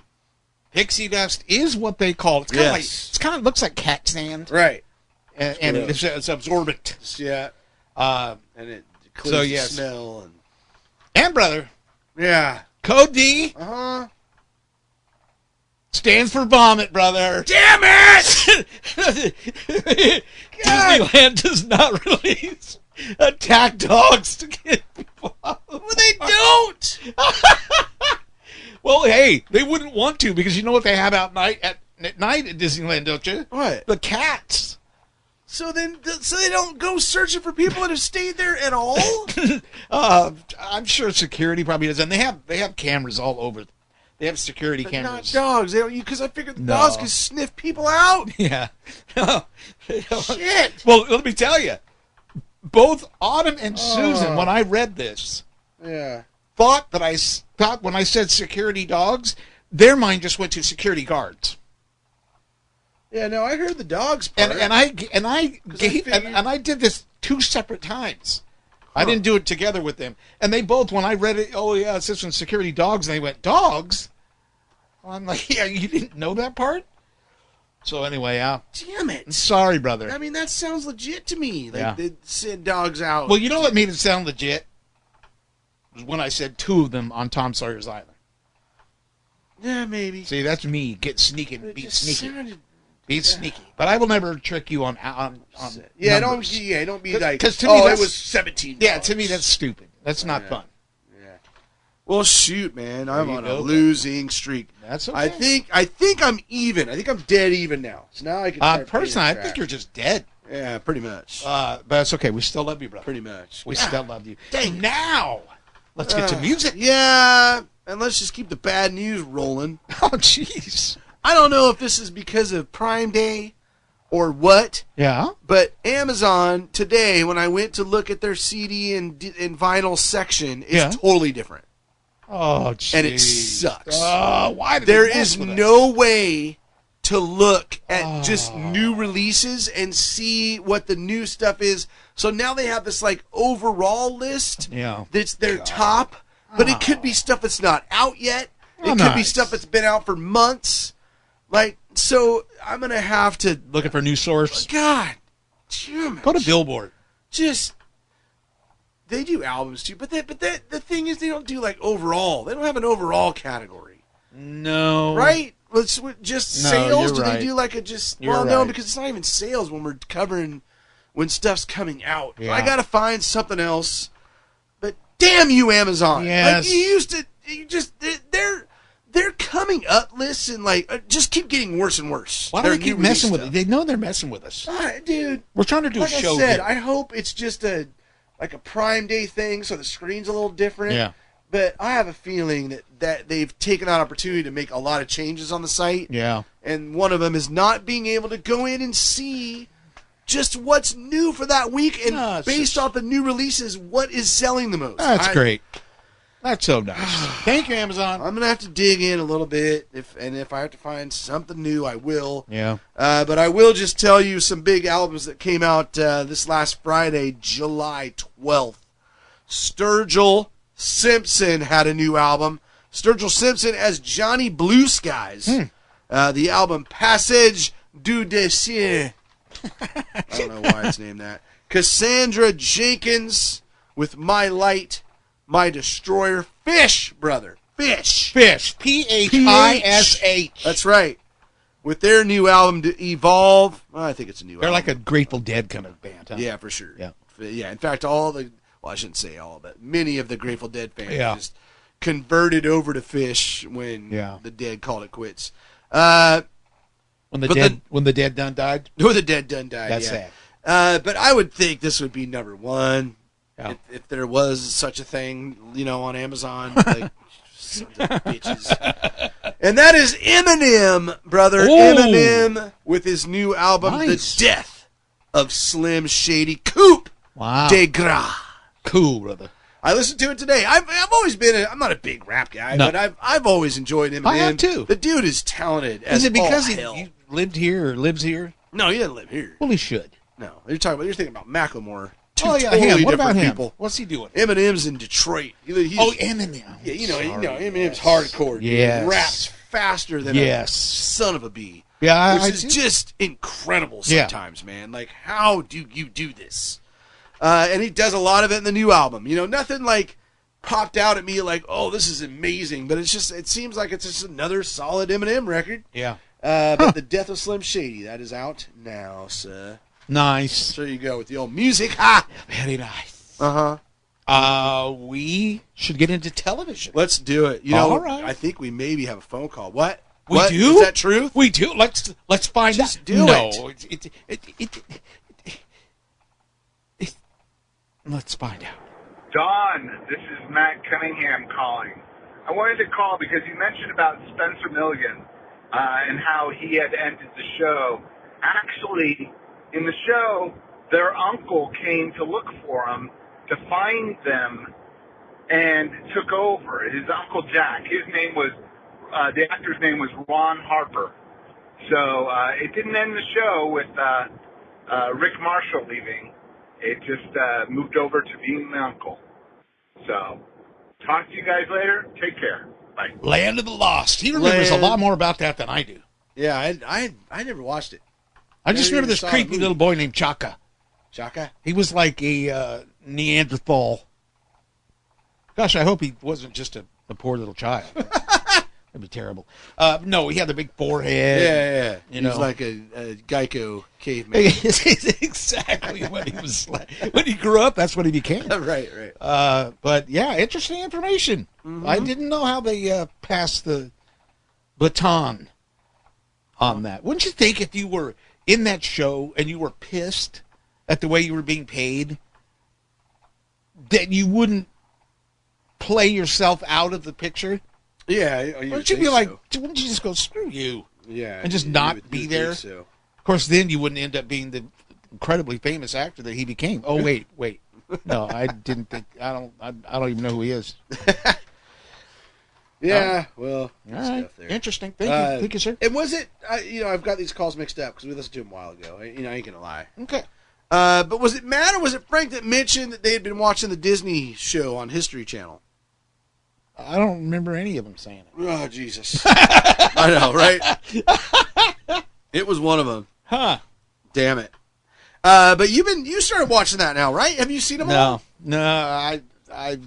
pixie dust is what they call it. It's kind of looks like cat sand, right? And it's absorbent. Yeah. And it clears the smell and brother. Yeah. Code D. Stands for vomit, brother. Damn it! Disneyland does not release attack dogs to get people out. Well, they don't. Well, hey, they wouldn't want to, because you know what they have out at night at Disneyland, don't you? What? The cats. So they don't go searching for people that have stayed there at all? I'm sure security probably does, and they have cameras all over. They have security But cameras. not dogs. They don't, because I figured the dogs can sniff people out. Yeah. No. Shit. Well, let me tell you, both Autumn and Susan, when I read this, thought when I said security dogs, their mind just went to security guards. Yeah, no, I heard the dogs part. And I did this 2 separate times. I didn't do it together with them. And they both, when I read it, oh yeah, it's this one's security dogs, and they went, dogs? I'm like, yeah, you didn't know that part? So anyway, damn it. Sorry, brother. I mean, that sounds legit to me. Like, Yeah. they send dogs out. Well, you know what made it sound legit? Was when I said 2 of them on Tom Sawyer's Island. Yeah, maybe. See, that's me. Get sneaky, It be just sneaky. sounded- Be sneaky. But I will never trick you on Yeah, numbers. don't be like, 'Cause to me it that's- was 17 Yeah, dogs. to me that's stupid. That's not fun. Well, shoot, man, I'm you on go, a losing streak. That's okay. I think I'm even. I think I'm dead even now. So now I can. start Personally, I paying think track. you're just dead. Yeah, pretty much. But that's okay. We still love you, brother. Pretty much. We still love you. Dang. Now, let's get to music. Yeah, and let's just keep the bad news rolling. Oh, jeez. I don't know if this is because of Prime Day or what, Yeah. but Amazon today, when I went to look at their CD and vinyl section, is Yeah. totally different. Oh, jeez. And it sucks. Why did There they mess is with us? no way to look at just new releases and see what the new stuff is. So now they have this like overall list Yeah. that's their top, but it could be stuff that's not out yet. It could be nice. stuff that's been out for months. Like, so I'm going to have to, Looking for a new source. God, damn it. Go to Billboard. Just, they do albums too, but the thing is they don't do like overall. They don't have an overall category. No. Right? Let's just No, sales. you're Do right. they do like a just? You're Well, no, right. because it's not even sales when we're covering when stuff's coming out. Yeah. I gotta find something else. But damn you, Amazon! Yes. Like you used to. You just they're coming up lists and like just keep getting worse and worse. Why do Their they keep new release messing with it? stuff. They know they're messing with us. Dude. We're trying to do Like a show I said, here. I hope it's just a Prime Day thing, so the screen's a little different. Yeah. But I have a feeling that they've taken that opportunity to make a lot of changes on the site. Yeah. And one of them is not being able to go in and see just what's new for that week, and No, it's based just- off the new releases, what is selling the most. That's great. That's so nice. Thank you, Amazon. I'm gonna have to dig in a little bit, if I have to find something new, I will. Yeah. But I will just tell you some big albums that came out this last Friday, July 12th. Sturgill Simpson had a new album. Sturgill Simpson as Johnny Blue Skies. The album Passage du Désir. I don't know why it's named that. Cassandra Jenkins with My Light, My Destroyer. Fish, brother. Fish. Fish. P-H-I-S-H. That's right. With their new album, Evolve. Well, I think it's a new They're album. like a Grateful Dead kind of band, huh? Yeah, for sure. Yeah. Yeah, in fact, I shouldn't say all, but many of the Grateful Dead fans Yeah. just converted over to Fish when Yeah. the Dead called it quits. When the But dead done died. Or the Dead done died. That's yeah. sad. But I would think this would be number one Yeah. if there was such a thing, on Amazon. Like, sons of bitches. And that is Eminem, brother. Ooh. Eminem with his new album, Nice. The Death of Slim Shady. Coup Wow. de Gras. Cool, brother. I listened to it today. I've always been I'm not a big rap guy, No. but I've always enjoyed Eminem. I have too. The dude is talented. Is as it because all hell. he lived here or lives here? No, he doesn't live here. Well, he should. No, you're thinking about Macklemore. Two Oh, yeah, totally him. What different about him? people. What's he doing? Eminem's in Detroit. He's, Eminem. yeah, Sorry. Eminem's hardcore. Dude. Yes. Raps faster than Yes. a son of a bee. Yeah, Which I is see. just incredible Yeah. sometimes, man. Like, how do you do this? And he does a lot of it in the new album. Nothing like popped out at me like, oh, this is amazing. But it seems like it's just another solid Eminem record. Yeah. But The Death of Slim Shady, that is out now, sir. Nice. There you go with the old music. Ha! Very nice. Uh-huh. We should get into television. Let's do it. All right. I think we maybe have a phone call. What? We What? do? Is that true? We do. Let's find Just out. do no, it. Let's find out. Don, this is Matt Cunningham calling. I wanted to call because you mentioned about Spencer Milligan and how he had ended the show. Actually, in the show, their uncle came to look for him, to find them, and took over. His Uncle Jack. His name was, the actor's name was Ron Harper. So it didn't end the show with Rick Marshall leaving. It just moved over to being the uncle. So, talk to you guys later. Take care. Bye. Land of the Lost. He remembers a lot more about that than I do. Yeah, I never watched it. I just remember this creepy little boy named Chaka. Chaka? He was like a Neanderthal. Gosh, I hope he wasn't just a poor little child. That'd be terrible. No, he had the big forehead. Yeah. You he know, was like a Geico caveman. exactly what he was like. When he grew up, that's what he became. Right. But yeah, interesting information. Mm-hmm. I didn't know how they passed the baton on that. Wouldn't you think if you were in that show and you were pissed at the way you were being paid, that you wouldn't play yourself out of the picture? Yeah, wouldn't you be like, wouldn't you just go, screw you? Yeah. And just not be there? So. Of course, then you wouldn't end up being the incredibly famous actor that he became. Oh, wait. No, I didn't think, I don't even know who he is. Yeah, well, all right. Stuff there. Interesting. Thank you, sir. And was it, I've got these calls mixed up because we listened to them a while ago. I ain't going to lie. Okay. But was it Matt or was it Frank that mentioned that they had been watching the Disney show on History Channel? I don't remember any of them saying it. Oh, Jesus. I know, right? It was one of them. Huh. Damn it. But you started watching that now, right? Have you seen them all? No, I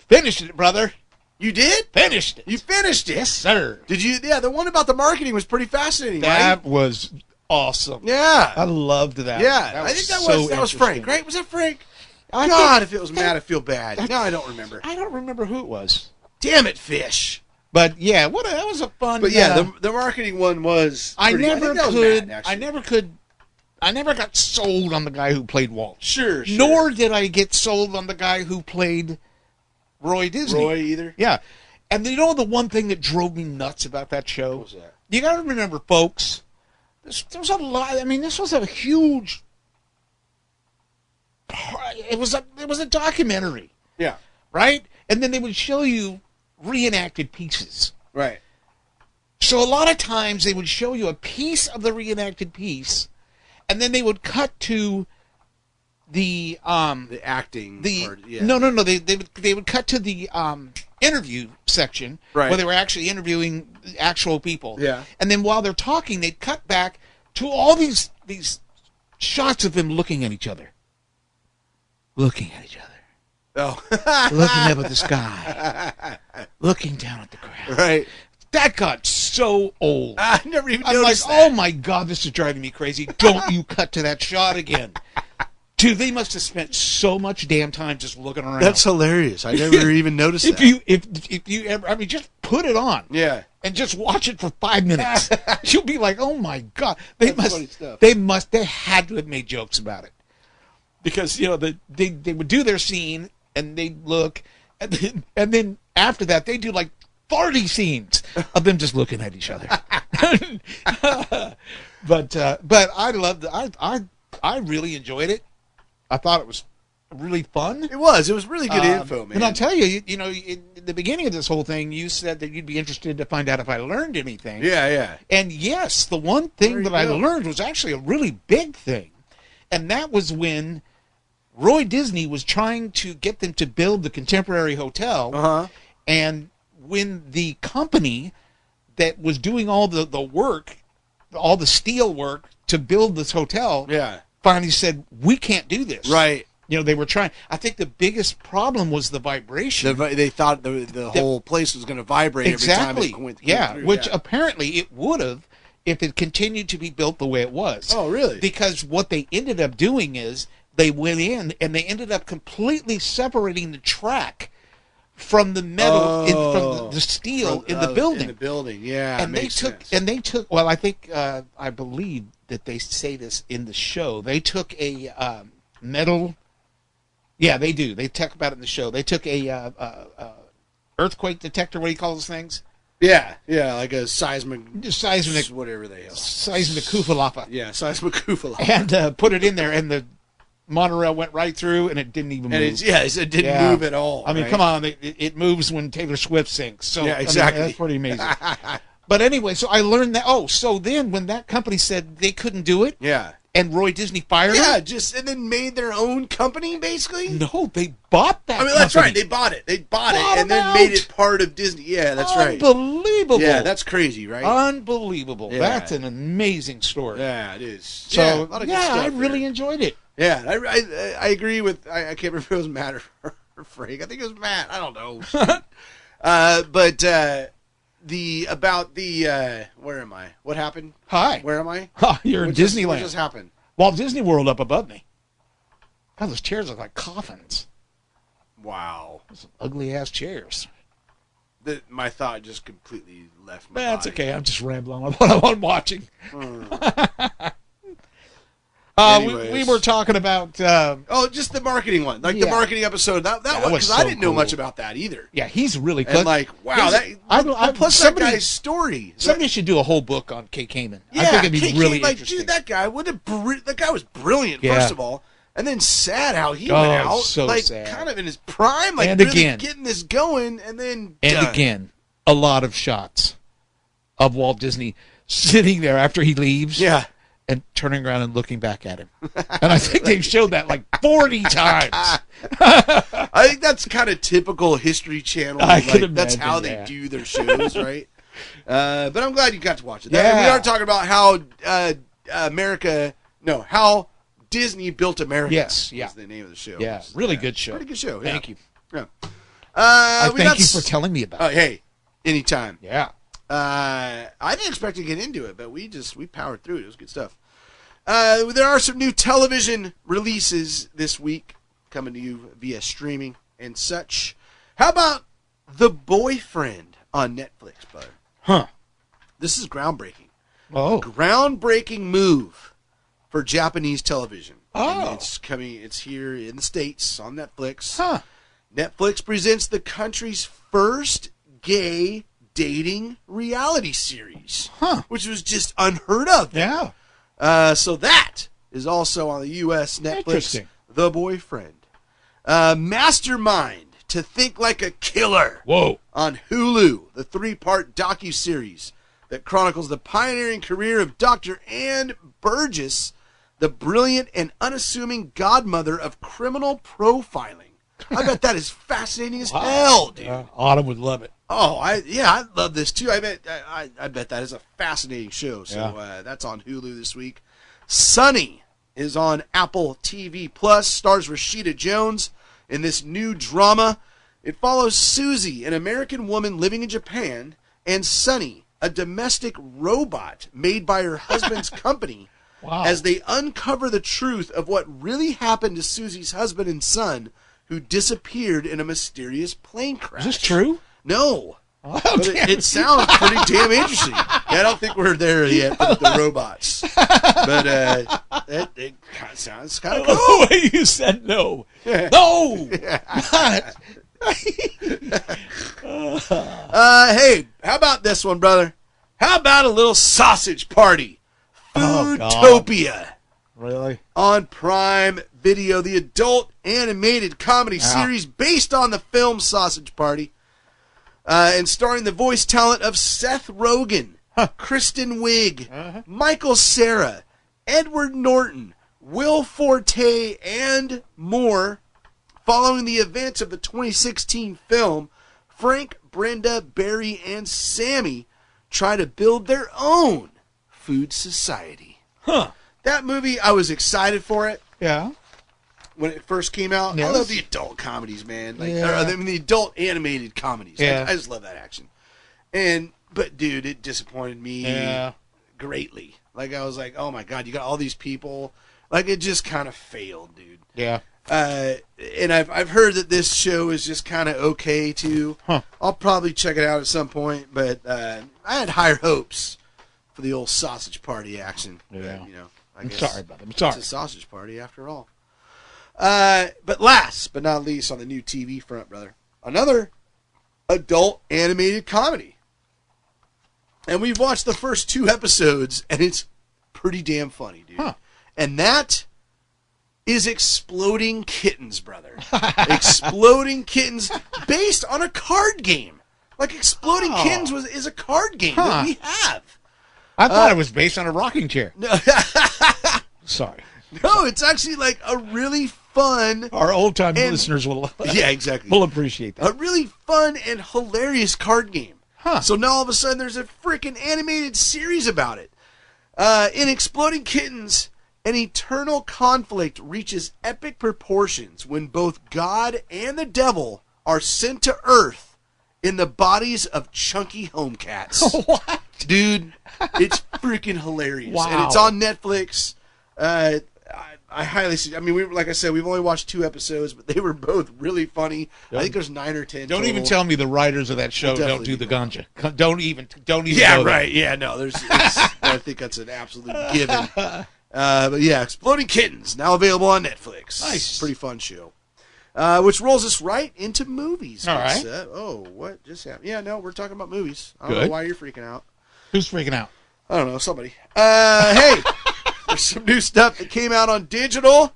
finished it, brother. You did? Finished it. You finished it? Yes, sir. Did you? Yeah, the one about the marketing was pretty fascinating, That right? was awesome. Yeah. I loved that. Yeah. I think that was Frank, right? Was that Frank? God, if it was Matt, I feel bad. No, I don't remember. I don't remember who it was. Damn it, Fish. But yeah, that was a fun. But yeah, the marketing one was. I never got sold on the guy who played Walt. Sure. Nor did I get sold on the guy who played Roy Disney. Roy either. Yeah, and you know the one thing that drove me nuts about that show. What was that? You got to remember, folks. There was a lot. I mean, this was a huge. It was a documentary. Yeah. Right, and then they would show you reenacted pieces. Right. So a lot of times they would show you a piece of the reenacted piece, and then they would cut to the acting part, yeah. No. They would cut to the interview section where they were actually interviewing actual people. Yeah. And then while they're talking, they'd cut back to all these shots of them looking at each other. Looking at each other. Oh. Looking up at the sky. Looking down at the ground. Right. That got so old. I never even I'm like, noticed that. oh my God, this is driving me crazy. Don't you cut to that shot again. Dude, they must have spent so much damn time just looking around. That's hilarious. I never even noticed that. If you ever, I mean, just put it on. Yeah. And just watch it for 5 minutes. You'll be like, oh my God. They had to have made jokes about it. Because, they would do their scene and they'd look, and then after that, they do like 40 scenes of them just looking at each other. But I loved it. I really enjoyed it. I thought it was really fun. It was really good info, man. And I'll tell you, in the beginning of this whole thing, you said that you'd be interested to find out if I learned anything. Yeah. And yes, the one thing that I learned was actually a really big thing. And that was when Roy Disney was trying to get them to build the Contemporary Hotel. Uh-huh. And when the company that was doing all the work, all the steel work to build this hotel, finally said, we can't do this. Right. They were trying. I think the biggest problem was the vibration. They thought the whole place was going to vibrate every time it went through. Which apparently it would have if it continued to be built the way it was. Oh, really? Because what they ended up doing is they went in and they ended up completely separating the track from the metal, from the steel in the building. In the building, yeah. And they took. Well, I think I believe that they say this in the show. They took a metal, Yeah, they do. They talk about it in the show. They took a earthquake detector. What do you call those things? Yeah, like a seismic, whatever they are. Seismic Kufalapa. Yeah, seismic Kufalapa. And put it in there, and the monorail went right through, and it didn't even move. It didn't move at all. I mean, come on, it moves when Taylor Swift sings. So yeah, exactly. I mean, that's pretty amazing. But anyway, so I learned that. Oh, so then when that company said they couldn't do it, and Roy Disney fired them, and then made their own company, basically. No, they bought that. That's right. They bought it. And then made it part of Disney. Yeah, that's right. Unbelievable. Yeah, that's crazy, right? Unbelievable. Yeah. That's an amazing story. Yeah, it is. So a lot of good stuff I really enjoyed it. Yeah, I agree with. I can't remember if it was Matt or Frank. I think it was Matt. I don't know. But where am I? What happened? Hi. Where am I? You're in Disneyland. What just happened? Walt Disney World up above me. God, those chairs look like coffins. Wow. Those ugly ass chairs. My thought just completely left my That's body. okay. I'm just rambling on what I'm watching. We were talking about just the marketing one, the marketing episode. That one, because I didn't know much about that either. Yeah, he's really good. And plus that guy's story. Somebody should do a whole book on Kay Kamen. Yeah, I think it'd be really interesting. Dude, that guy was brilliant. First of all, and then sad how he went out, so sad. Kind of in his prime, and really again, getting this going, and then again, a lot of shots of Walt Disney sitting there after he leaves. Yeah. And turning around and looking back at him. And I think they've showed that like 40 times. I think that's kind of typical History Channel. That's how they do their shows, right? But I'm glad you got to watch it. Yeah. We are talking about how Disney built America. Yes, yeah. Is the name of the show. Yeah, really good show. Pretty good show. Thank you. Yeah. Thank you for telling me about it. Hey, anytime. Yeah. I didn't expect to get into it, but we powered through it. It was good stuff. There are some new television releases this week coming to you via streaming and such. How about The Boyfriend on Netflix, brother? Huh. This is groundbreaking. Oh. Groundbreaking move for Japanese television. Oh. And it's here in the States on Netflix. Huh. Netflix presents the country's first gay dating reality series, which was just unheard of. Yeah. So that is also on the U.S. Netflix. Interesting. The Boyfriend. Mastermind, To Think Like a Killer. Whoa. On Hulu, the 3-part docuseries that chronicles the pioneering career of Dr. Ann Burgess, the brilliant and unassuming godmother of criminal profiling. I bet that is fascinating as hell, dude. Autumn would love it. Oh, I love this too. I bet that is a fascinating show. So that's on Hulu this week. Sunny is on Apple TV Plus. Stars Rashida Jones in this new drama. It follows Susie, an American woman living in Japan, and Sunny, a domestic robot made by her husband's company, as they uncover the truth of what really happened to Susie's husband and son, who disappeared in a mysterious plane crash. Is this true? No. But it sounds pretty damn interesting. I don't think we're there yet with the robots. But it sounds kind of cool. The way you said no. No! Hey, how about this one, brother? How about a little sausage party? Foodtopia. Really? On Prime Video, the adult animated comedy series based on the film Sausage Party, and starring the voice talent of Seth Rogen, Kristen Wiig, Michael Cera, Edward Norton, Will Forte, and more. Following the events of the 2016 film, Frank, Brenda, Barry, and Sammy try to build their own food society. That movie, I was excited for it. Yeah. When it first came out. Yes. I love the adult comedies, man. The adult animated comedies. Yeah. I just love that action. But dude, it disappointed me greatly. Like, I was like, oh my God, you got all these people. Like, it just kind of failed, dude. Yeah. And I've heard that this show is just kind of okay too. I'll probably check it out at some point, but I had higher hopes for the old sausage party action. Yeah. But, I'm sorry, brother. I'm sorry. It's a sausage party after all. But last but not least on the new TV front, brother, another adult animated comedy. And we've watched the first 2 episodes, and it's pretty damn funny, dude. Huh. And that is Exploding Kittens, brother. Exploding Kittens, based on a card game. Like, Exploding Kittens is a card game that we have. I thought it was based on a rocking chair. No, Sorry. no, it's actually like a really fun... Our old-time listeners will appreciate that. A really fun and hilarious card game. Huh. So now all of a sudden there's a freaking animated series about it. In Exploding Kittens, an eternal conflict reaches epic proportions when both God and the devil are sent to Earth in the bodies of chunky home cats. What? Dude, it's freaking hilarious. Wow. And it's on Netflix. I highly suggest. I mean, like I said, we've only watched 2 episodes, but they were both really funny. I think there's 9 or 10. Don't total. even tell me the writers of that show don't do the ganja. Don't even. Yeah, go there. right. Yeah, no. I think that's an absolute given. But yeah, Exploding Kittens now available on Netflix. Nice, pretty fun show. Which rolls us right into movies. All right. Oh, what just happened? Yeah, no, we're talking about movies. I don't Good. know why you're freaking out. Who's freaking out? I don't know, somebody. Hey, there's some new stuff that came out on digital.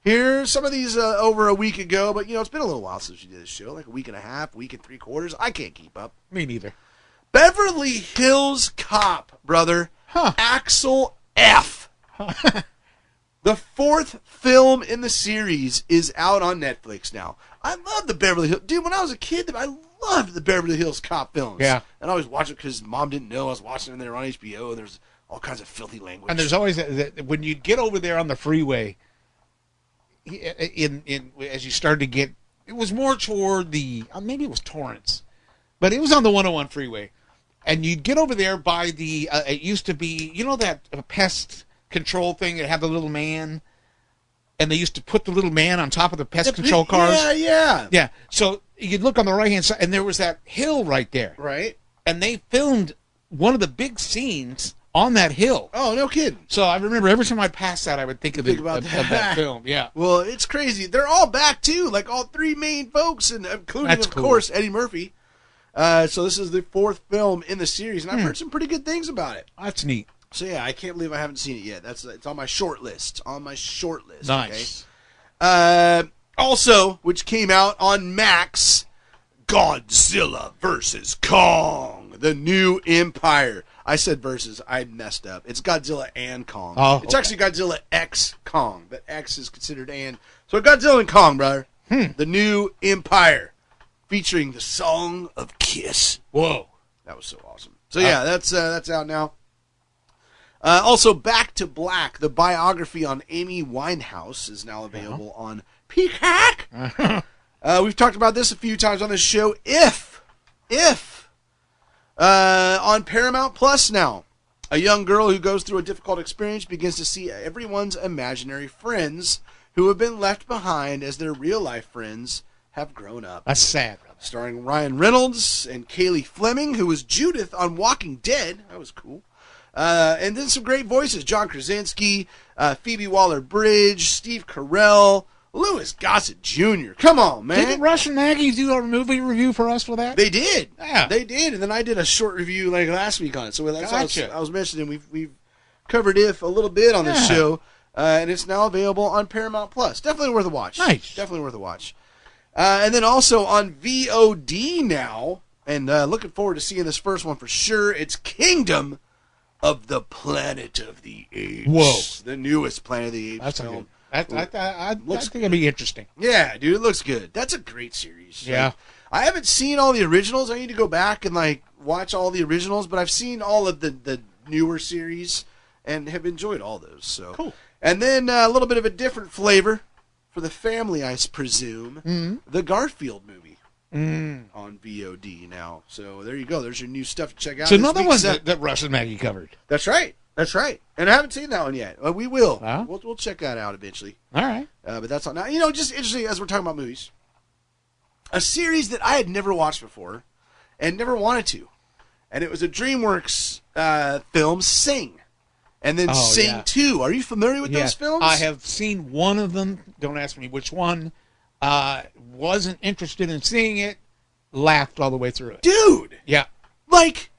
Here's some of these over a week ago, but it's been a little while since we did this show, like a week and a half, week and 3/4. I can't keep up. Me neither. Beverly Hills Cop, brother. Huh. Axel F. The 4th film in the series is out on Netflix now. I love the Beverly Hills. Dude, when I was a kid, I loved the Beverly Hills Cop films. Yeah. And I always watched it because Mom didn't know I was watching them. They were on HBO, and there's all kinds of filthy language. And there's always when you get over there on the freeway, as you started to get, it was more toward the maybe it was Torrance, but it was on the 101 freeway, and you'd get over there by the it used to be that pest control thing that had the little man, and they used to put the little man on top of the pest control cars. Yeah. So you'd look on the right hand side, and there was that hill right there, Right. and they filmed one of the big scenes on that hill. Oh, no kidding. So I remember every time I passed that, I would think of about that film. Yeah. Well, it's crazy. They're all back, too, like all 3 main folks, and including, That's of cool. course, Eddie Murphy. So this is the 4th film in the series, and I've heard some pretty good things about it. That's neat. So yeah, I can't believe I haven't seen it yet. It's on my short list. Nice. Okay? Also, which came out on Max, Godzilla vs. Kong, the new Empire. I said versus. I messed up. It's Godzilla and Kong. Oh, it's actually Godzilla X Kong, but X is considered and. So Godzilla and Kong, brother. The new Empire, featuring the Song of Kiss. Whoa. That was so awesome. So yeah, that's out now. Also, Back to Black, the biography on Amy Winehouse, is now available on Peacock. We've talked about this a few times on this show. If on Paramount Plus now, a young girl who goes through a difficult experience begins to see everyone's imaginary friends who have been left behind as their real-life friends have grown up. That's sad, brother. Starring Ryan Reynolds and Kaylee Fleming, who was Judith on Walking Dead. That was cool. And then some great voices. John Krasinski, Phoebe Waller-Bridge, Steve Carell, Louis Gossett Jr. Come on, man. Didn't Rush and Maggie do a movie review for us for that? They did. Yeah. They did. And then I did a short review like last week on it. So that's Gotcha. I was mentioning. We've covered it a little bit on this show. And it's now available on Paramount Plus. Definitely worth a watch. Nice. Definitely worth a watch. And then also on VOD now, and looking forward to seeing this first one for sure. It's Kingdom of the Planet of the Apes. Whoa. The newest Planet of the Apes That's film. I think it'd be interesting. Yeah, dude, it looks good. That's a great series. Yeah. Like, I haven't seen all the originals. I need to go back and watch all the originals, but I've seen all of the newer series and have enjoyed all those. So Cool. And then a little bit of a different flavor for the family, I presume. The Garfield movie on VOD now. So there you go. There's your new stuff to check out. So this another week's one that Rush and Maggie covered. That's right. And I haven't seen that one yet. We will. Huh? We'll check that out eventually. All right. But that's not now. Just interesting as we're talking about movies. A series that I had never watched before and never wanted to. And it was a DreamWorks film, Sing. and then Sing 2. Are you familiar with those films? I have seen one of them. Don't ask me which one. Wasn't interested in seeing it. Laughed all the way through it. Dude! Yeah. Like,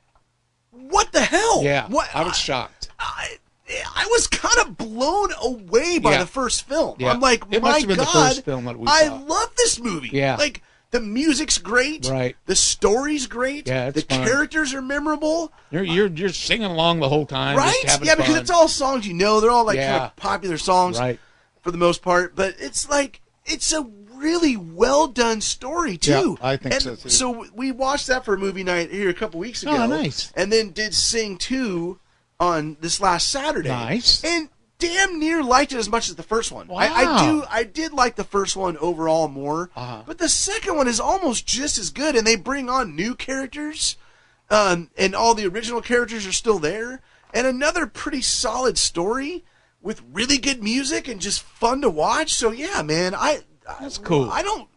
what the hell? Yeah, what, I was shocked. I was kind of blown away by the first film. Yeah. I'm like, it my must have been God, the first film that we I saw. love this movie. Yeah. Like, the music's great. Right. The story's great. Yeah, it's the fun. characters are memorable. You're singing along the whole time. Right? Just having Yeah, because fun. it's all songs you know. They're all like Yeah. kind of popular songs Right. for the most part. But it's like, it's a really well done story too. Yeah, I think and so too. So we watched that for a movie night here a couple weeks ago. Oh, nice. And then did Sing 2 on this last Saturday. Nice. And damn near liked it as much as the first one. Wow. I did like the first one overall more. But the second one is almost just as good, and they bring on new characters, and all the original characters are still there, and another pretty solid story with really good music and just fun to watch. So yeah, man, That's cool. I don't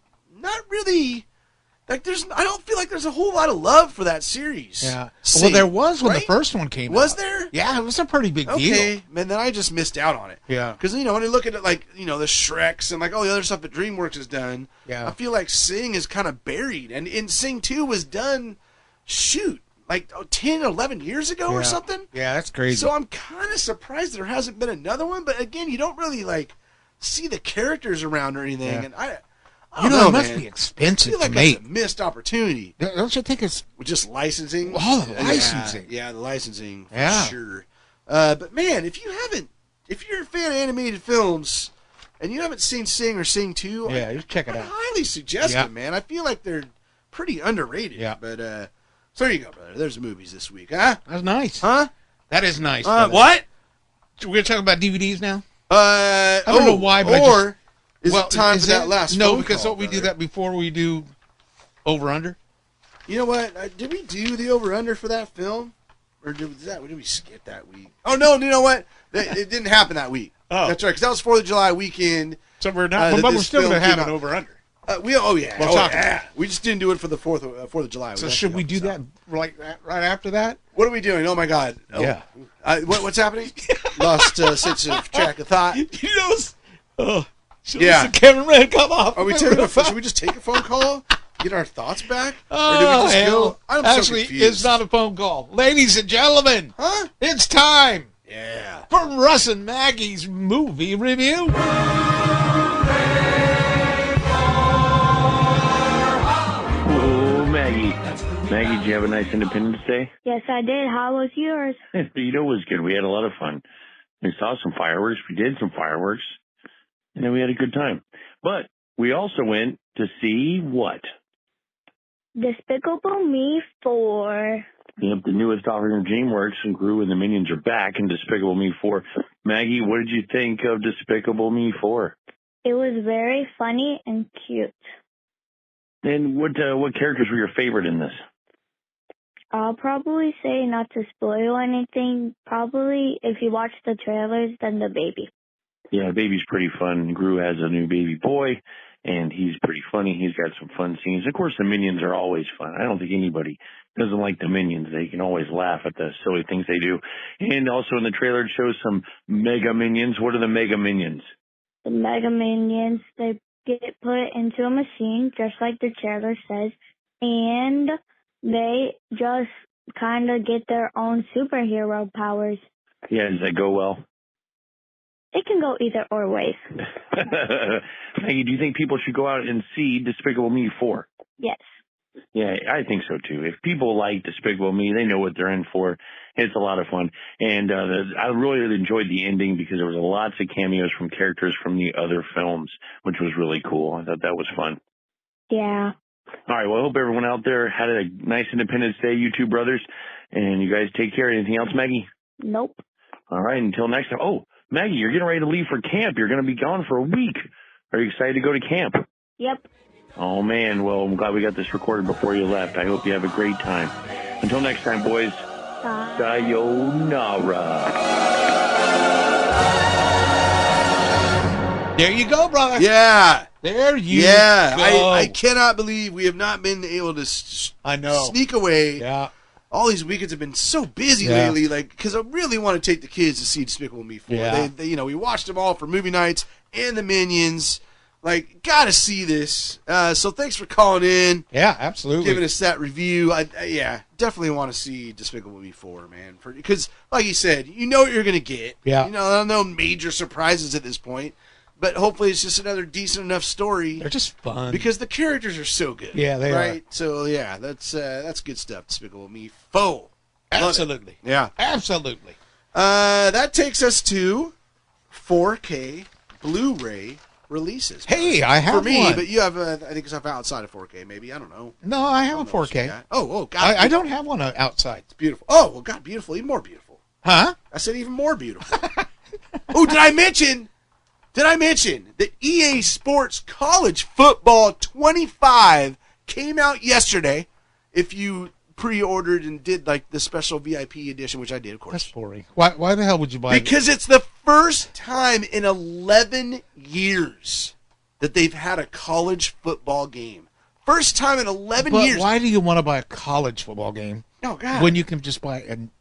feel like there's a whole lot of love for that series. Yeah. Sing, Well, there was when right? the first one came out. Was there? Yeah, it was a pretty big deal. Okay, man, then I just missed out on it. Yeah. Because, when you look at it like, the Shreks and like all the other stuff that DreamWorks has done, Yeah. I feel like Sing is kind of buried. And Sing 2 was done, like 10, 11 years ago or something. Yeah, that's crazy. So I'm kind of surprised there hasn't been another one. But again, you don't really like see the characters around or anything. Yeah. And I don't know, it must man. be I expensive feel like to that's make. a missed opportunity. Don't you think it's... With just licensing. Oh, the licensing. Yeah, the licensing, for Yeah. sure. But man, if you're a fan of animated films and you haven't seen Sing or Sing 2, Yeah, you check it I out. highly suggest Yeah. it, man. I feel like they're pretty underrated. Yeah. But so there you go, brother. There's the movies this week, huh? That's nice. Huh? That is nice. brother. What? We're going to talk about DVDs now? I don't know why, but is it time for that last No, phone because call, don't we do brother? that before we do over-under? You know what? Did we do the over-under for that film? Or did we skip that week? Oh, no, you know what? It didn't happen that week. Oh. That's right, because that was 4th of July weekend. So we're not, that but we're this still film going to have came an out. over-under. We'll talk yeah. We just didn't do it for the 4th of July. So should we do that right after that? What are we doing? Oh, my God. Oh. Yeah. What's happening? Lost sense of track of thought. You know, Yeah. the cameraman come off. Are we taking should we just take a phone call? Get our thoughts back? Oh, or do we just hell. go? I'm Actually, so confused. it's not a phone call. Ladies and gentlemen, Huh? it's time Yeah. for Russ and Maggie's movie review. Oh, Maggie. Maggie, did you have a nice Independence Day? Yes, I did. How was yours? You know it was good. We had a lot of fun. We saw some fireworks. We did some fireworks. And then we had a good time. But we also went to see what? Despicable Me 4. Yep, the newest offering from DreamWorks, and Gru and the Minions are back in Despicable Me 4. Maggie, what did you think of Despicable Me 4? It was very funny and cute. And what characters were your favorite in this? I'll probably say, not to spoil anything, probably if you watch the trailers, then the baby. Yeah, baby's pretty fun. Gru has a new baby boy, and he's pretty funny. He's got some fun scenes. Of course, the Minions are always fun. I don't think anybody doesn't like the Minions. They can always laugh at the silly things they do. And also in the trailer, it shows some Mega Minions. What are the Mega Minions? The Mega Minions, they get put into a machine, just like the trailer says, and they just kind of get their own superhero powers. Yeah, does that go well? It can go either or ways. Maggie, do you think people should go out and see Despicable Me 4? Yes. Yeah, I think so too. If people like Despicable Me, they know what they're in for. It's a lot of fun. And I really enjoyed the ending because there was lots of cameos from characters from the other films, which was really cool. I thought that was fun. Yeah. All right, well, I hope everyone out there had a nice Independence Day, you two brothers. And you guys take care. Anything else, Maggie? Nope. All right, until next time. Oh, Maggie, you're getting ready to leave for camp. You're going to be gone for a week. Are you excited to go to camp? Yep. Oh, man. Well, I'm glad we got this recorded before you left. I hope you have a great time. Until next time, boys. Bye. Sayonara. There you go, brother. Yeah. There you Yeah. go. I cannot believe we have not been able to I know. sneak away Yeah. all these weekends have been so busy lately, like, because I really want to take the kids to see Despicable Me 4. Yeah. They, we watched them all for movie nights and the Minions. Like, gotta see this. So thanks for calling in. Yeah, absolutely. Giving us that review. Yeah, definitely want to see Despicable Me 4, man. Because, like you said, you know what you're going to get. Yeah. No major surprises at this point. But hopefully it's just another decent enough story. They're just fun. Because the characters are so good. Yeah, they right? So, yeah, that's good stuff, Despicable Me 4. Absolutely. Yeah. Absolutely. That takes us to 4K Blu-ray releases. Hey, I have For me, one. but you have, I think, stuff outside of 4K, maybe. I don't know. No, I have a 4K. Oh, God. I don't have one outside. It's beautiful. Oh, well, God, beautiful. Even more beautiful. Huh? I said even more beautiful. Oh, did I mention that EA Sports College Football 25 came out yesterday? If you pre-ordered and did like the special VIP edition, which I did, of course. That's boring. Why the hell would you buy it? Because it's the first time in 11 years that they've had a college football game. First time in 11 But years. why do you want to buy a college football game Oh, God. when you can just buy an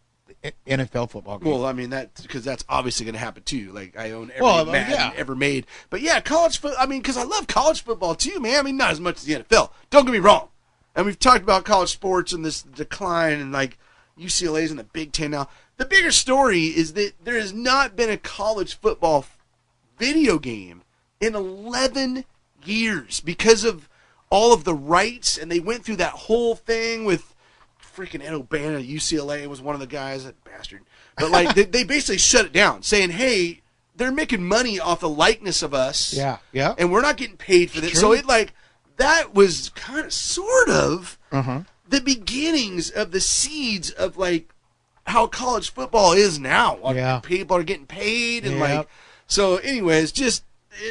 NFL football game? Well, I mean, because that's obviously going to happen too. Like, I own every Madden ever made. But yeah, college football, I mean, because I love college football too, man. I mean, not as much as the NFL. Don't get me wrong. And we've talked about college sports and this decline, and like UCLA's in the Big Ten now. The bigger story is that there has not been a college football video game in 11 years because of all of the rights, and they went through that whole thing with freaking Ed O'Bannon. UCLA was one of the guys, that bastard. But like they basically shut it down, saying, "Hey, they're making money off the likeness of us, Yeah. and we're not getting paid for this." True. So it like that was kind of sort of Uh-huh. the beginnings of the seeds of like how college football is now. Like, Yeah. people are getting paid and Yep. like so. Anyways,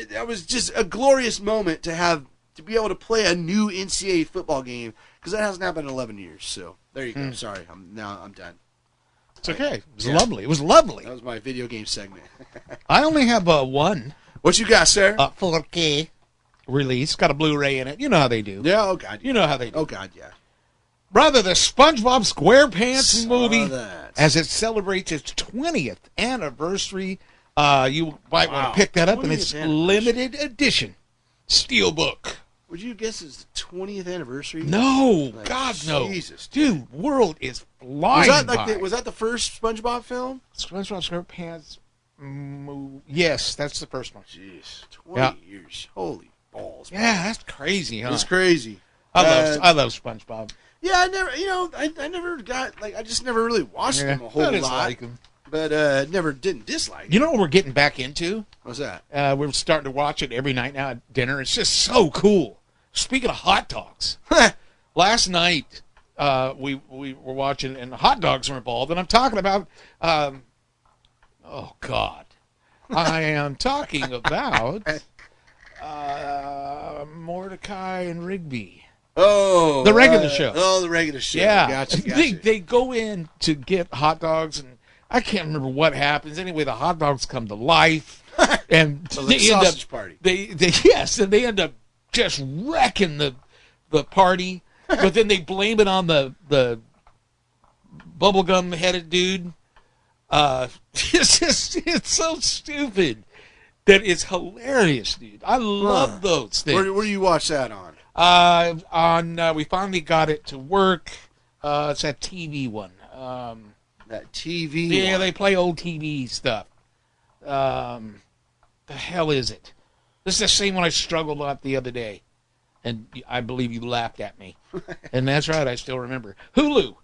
that was just a glorious moment to be able to play a new NCAA football game because that hasn't happened in 11 years. So there you go. Sorry, I'm done. It's okay. It was Yeah. lovely. It was lovely. That was my video game segment. I only have one What you got, sir? 4K release. Got a Blu-ray in it. You know how they do. Yeah. Oh God. You know how they do. Oh God. Yeah. Brother, the SpongeBob SquarePants Saw movie, that. as it celebrates its 20th anniversary, you might want Wow. to pick that up, and 20th it's anniversary. limited edition steelbook. Would you guess it's the 20th anniversary? No, Like, God no, Jesus, dude, world is flying Was that by. like was that the first SpongeBob film? SpongeBob SquarePants? Yes, that's the first one. Jeez, 20 Yeah. years. Holy balls. Yeah, that's crazy, huh? It's crazy. I love SpongeBob. Yeah, I never, I never got I just never really watched them a whole I just lot, like 'em. but never didn't dislike. You know what we're getting back into? What's that? We're starting to watch it every night now at dinner. It's just so cool. Speaking of hot dogs, last night we were watching, and hot dogs were involved, and I'm talking about, oh God, I am talking about Mordecai and Rigby. Oh, The regular show. Oh, the regular show. Yeah, Gotcha. They go in to get hot dogs, and I can't remember what happens. Anyway, the hot dogs come to life, and So like they end up sausage party. They yes, and they end up just wrecking the party. But then they blame it on the bubblegum headed dude. It's so stupid that it's hilarious, dude. I love those things. Where do you watch that on? We finally got it to work. It's that TV one. That TV. Yeah, one. they play old TV stuff. The hell is it? This is the same one I struggled with the other day, and I believe you laughed at me. And that's right, I still remember. Hulu.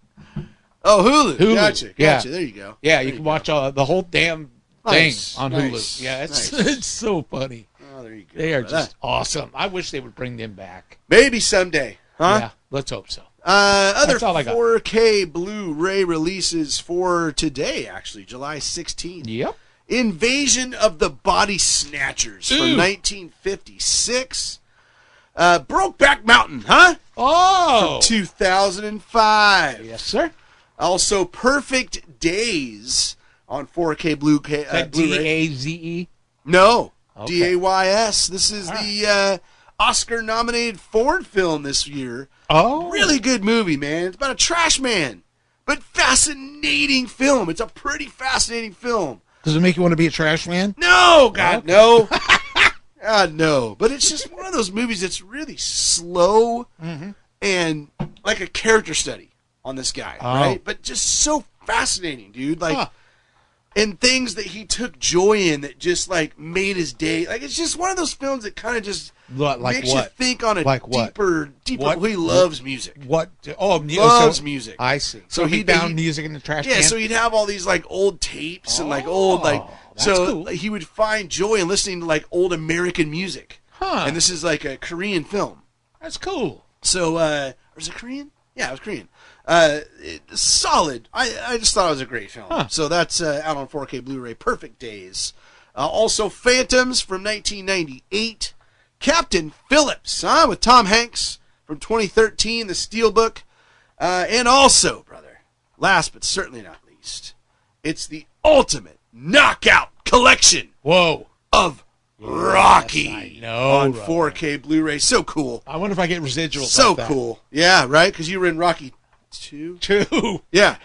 Oh, Hulu. Hulu. Gotcha. Yeah. There you go. Yeah, There you can watch the whole damn Nice, thing on nice, Hulu. Yeah, it's nice. it's so funny. Oh, there you go. They are just awesome. I wish they would bring them back. Maybe someday. Huh? Yeah, let's hope so. Other That's all I got. 4K Blu-ray releases for today, actually, July 16th. Yep. Invasion of the Body Snatchers from Ooh. 1956. Brokeback Mountain, huh? Oh! 2005. Yes, sir. Also, Perfect Days on 4K Blu-ray. That Blu-ray. D-A-Z-E? No. Okay. D-A-Y-S. This is the Oscar-nominated Ford film this year. Oh. Really good movie, man. It's about a trash man. but fascinating film. It's a pretty fascinating film. Does it make you want to be a trash man? No, God, no. God, no. But it's just one of those movies that's really slow and like a character study on this guy, right? But just so fascinating, dude. Like, and things that he took joy in that just like made his day. Like, it's just one of those films that kind of just makes you think on a deeper. He loves music. What? Oh, loves music. I see. So he found music in the trash can. Yeah, so he'd have all these like old tapes and like old like. So cool. He would find joy in listening to like old American music. And this is like a Korean film. That's cool. So, was it Korean? Yeah, it was Korean. Solid. I just thought it was a great film. So that's out on 4K Blu-ray. Perfect Days. Also, Phantoms from 1998. Captain Phillips, with Tom Hanks from 2013, the Steelbook. And also, brother, last but certainly not least, it's the ultimate knockout collection. Whoa. Of Rocky. I know. On 4K Blu-ray. So cool. I wonder if I get residuals. So cool. Yeah, right? Because you were in Rocky 2? 2. Yeah.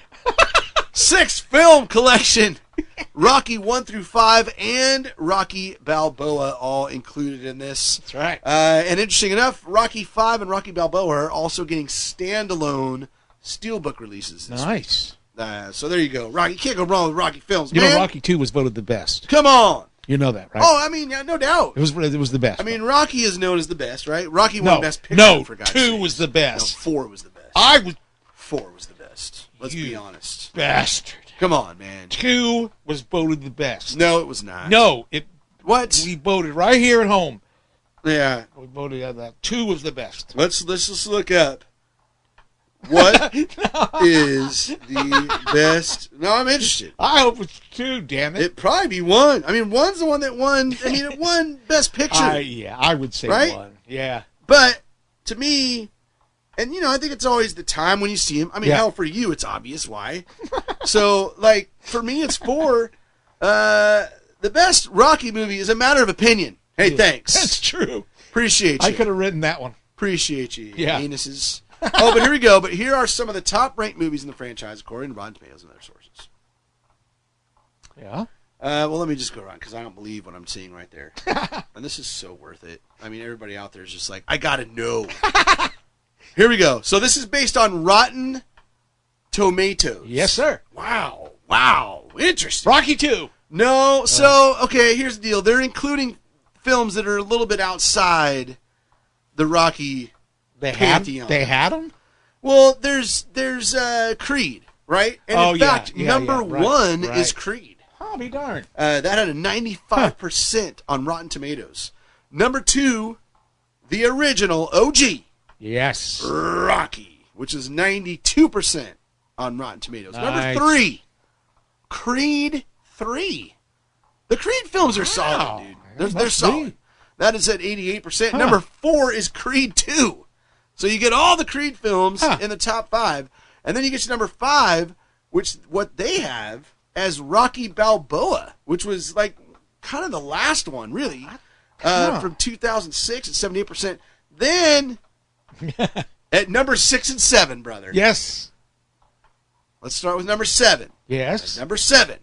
6 film collection. Rocky 1 through 5 and Rocky Balboa all included in this. That's right. And interesting enough, Rocky 5 and Rocky Balboa are also getting standalone Steelbook releases. Nice. So there you go. Rocky, you can't go wrong with Rocky films, man. You know, Rocky 2 was voted the best. Come on. You know that, right? Oh, I mean, yeah, no doubt. It was the best. I mean, Rocky is known as the best, right? Rocky won Best Picture for God's 2 sake. was the best. No, 4 was the best. 4 was the best. Let's be honest. Bastard. Come on, man. 2 was voted the best. No, it was not. No, What? We voted right here at home. Yeah. We voted on that. 2 was the best. Let's just look up. What is the best? No, I'm interested. I hope it's 2, damn it. It'd probably be 1. I mean, 1's the one that won. I mean, it won Best Picture. Yeah, I would say right? 1. Yeah. But to me, and you know, I think it's always the time when you see him. I mean, hell, for you, it's obvious why. So, like, for me, it's 4. The best Rocky movie is a matter of opinion. Hey, thanks. That's true. Appreciate you. I could have written that one. Appreciate you, yeah. anuses. Oh, but here we go. But here are some of the top-ranked movies in the franchise, according to Rotten Tomatoes and other sources. Yeah? Well, let me just go around, because I don't believe what I'm seeing right there. And this is so worth it. I mean, everybody out there is just like, I got to know. Here we go. So this is based on Rotten Tomatoes. Yes, sir. Wow. Interesting. Rocky 2. No, so, okay, here's the deal. They're including films that are a little bit outside the Rocky pantheon. They had them? Well, there's Creed, right? And in fact, number 1 is Creed. I'll be darned. That had a 95% on Rotten Tomatoes. Number 2, the original OG. Yes. Rocky, which is 92% on Rotten Tomatoes. Nice. Number 3, Creed 3. The Creed films are solid, dude. They're solid. That is at 88%. Number 4 is Creed 2. So you get all the Creed films in the top 5. And then you get to number 5, which what they have as Rocky Balboa, which was like kind of the last one, really, from 2006 at 78%. Then at number 6 and 7, brother. Yes. Let's start with number 7. Yes. At number 7,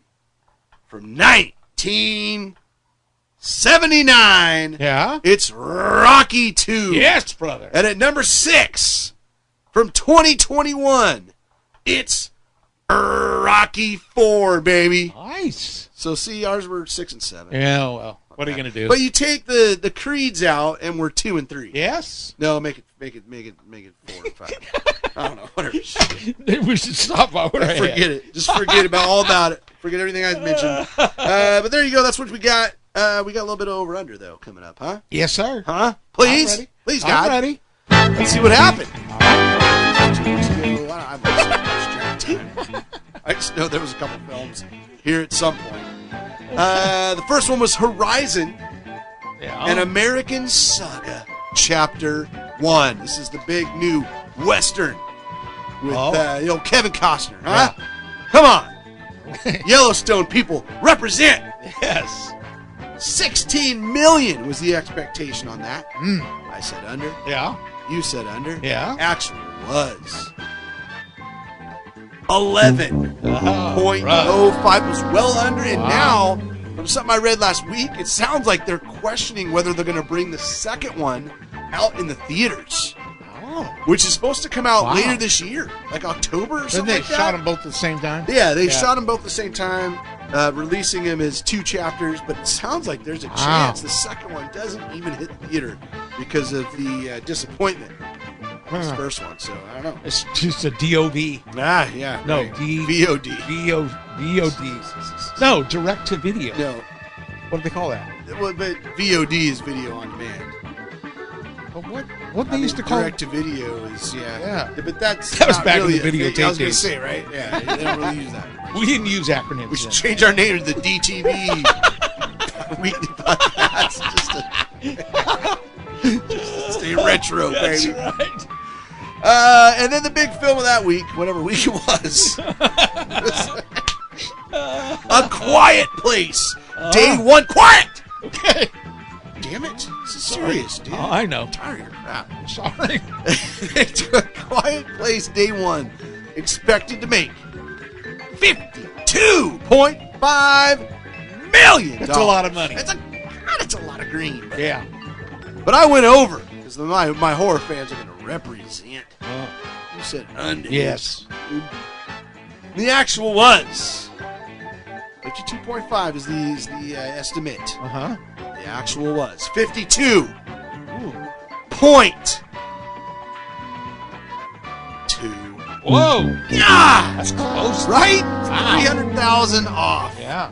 from 1979. Yeah. It's Rocky 2. Yes, brother. And at number 6, from 2021, it's Rocky 4, baby. Nice. So see, ours were 6 and 7. Yeah, well, what are you gonna do? But you take the Creeds out, and we're 2 and 3. Yes. No, make it 4 and 5. I don't know. Whatever. We should stop while we're ahead. Forget it. Just forget all about it. Forget everything I mentioned. But there you go. That's what we got. We got a little bit of over under though coming up, huh? Yes, sir. Huh? Please, I'm ready. please, God. I'm ready. Let's see what happened. I just know there was a couple films here at some point. The first one was Horizon, an American Saga, Chapter 1. This is the big new Western with Kevin Costner. Huh? Yeah. Come on. Yellowstone people represent. Yes. 16 million was the expectation on that. I said under. Yeah. You said under. Yeah. Actually was 11.05 was well under, and now, from something I read last week, it sounds like they're questioning whether they're going to bring the second one out in the theaters. Which is supposed to come out later this year, like October or something like that. They shot them both at the same time? Yeah, they shot them both at the same time, releasing them as 2 chapters, but it sounds like there's a chance the second one doesn't even hit the theater because of the disappointment of this first one, so I don't know. It's just a DOV. Ah, yeah. No, right. VOD. VOD. No, direct to video. No. What do they call that? Well, but VOD is video on demand. What they used to call direct to video is but that was back really in the videotape days. I was going to say, right? Yeah, they don't really use that. We didn't use acronyms. We should change our name to the DTV Weekly Podcast just to stay retro, baby. That's right. And then the big film of that week, whatever week it was, A Quiet Place. Day 1. Quiet. Okay. Damn it. This is serious, dude. Oh, I know. I'm tired of your crap. Sorry. A Quiet Place Day 1 expected to make $52.5 million. That's a lot of money. That's a lot of green. But, yeah. But I went over because my horror fans are going to represent. You said under. Yes. The actual was 52.5 is the estimate. Uh-huh. The actual was 52.2. Whoa. Yeah. That's close. Right? Wow. 300,000 off. Yeah.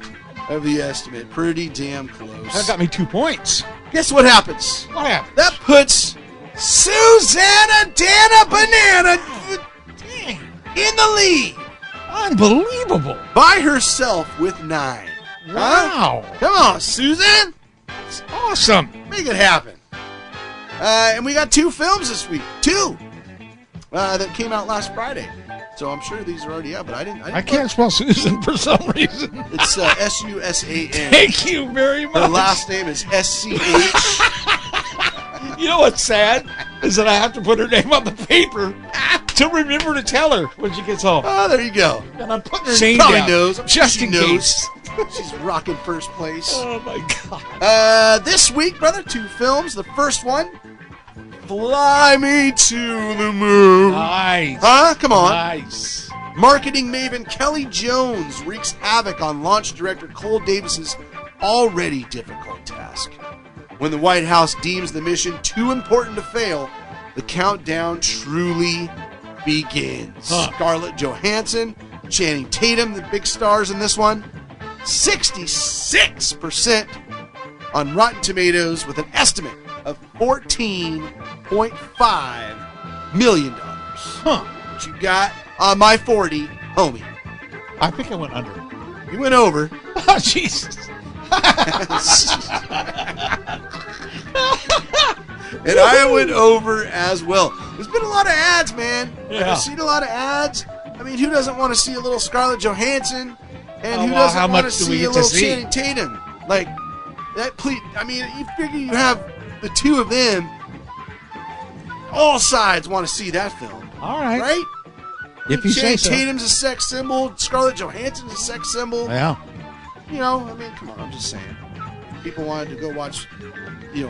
Of the estimate. Pretty damn close. That got me 2 points. Guess what happens? What happened? That puts Susanna Dana Banana in the lead. Unbelievable. By herself with 9. Wow. Huh? Come on, Susan. That's awesome. Make it happen. And we got 2 films this week. 2. That came out last Friday. So I'm sure these are already out, but I didn't I can't spell Susan for some reason. It's S-U-S-A-N. Thank you very much. Her last name is S-C-H. You know what's sad? Is that I have to put her name on the paper to remember to tell her when she gets home. Oh, there you go. And I'm putting her She name probably down. knows. I'm sure Just she in knows. case. She's rocking first place. Oh, my God. This week, brother, 2 films. The first one, Fly Me to the Moon. Nice. Huh? Come on. Nice. Marketing maven Kelly Jones wreaks havoc on launch director Cole Davis's already difficult task. When the White House deems the mission too important to fail, the countdown truly begins. Scarlett Johansson, Channing Tatum, the big stars in this one. 66% on Rotten Tomatoes with an estimate of $14.5 million. What you got on my 40, homie? I think I went under. You went over. Oh, Jesus. And I went over as well. There's been a lot of ads, man. Yeah. I've seen a lot of ads. I mean, who doesn't want to see a little Scarlett Johansson? And who well, doesn't how want much to do we see a get to little see? Channing Tatum? Like, that, please, I mean, you figure you have the 2 of them. All sides want to see that film. All right. Right? If you Channing say so. Tatum's a sex symbol. Scarlett Johansson's a sex symbol. Yeah. You know, I mean, come on, I'm just saying. People wanted to go watch,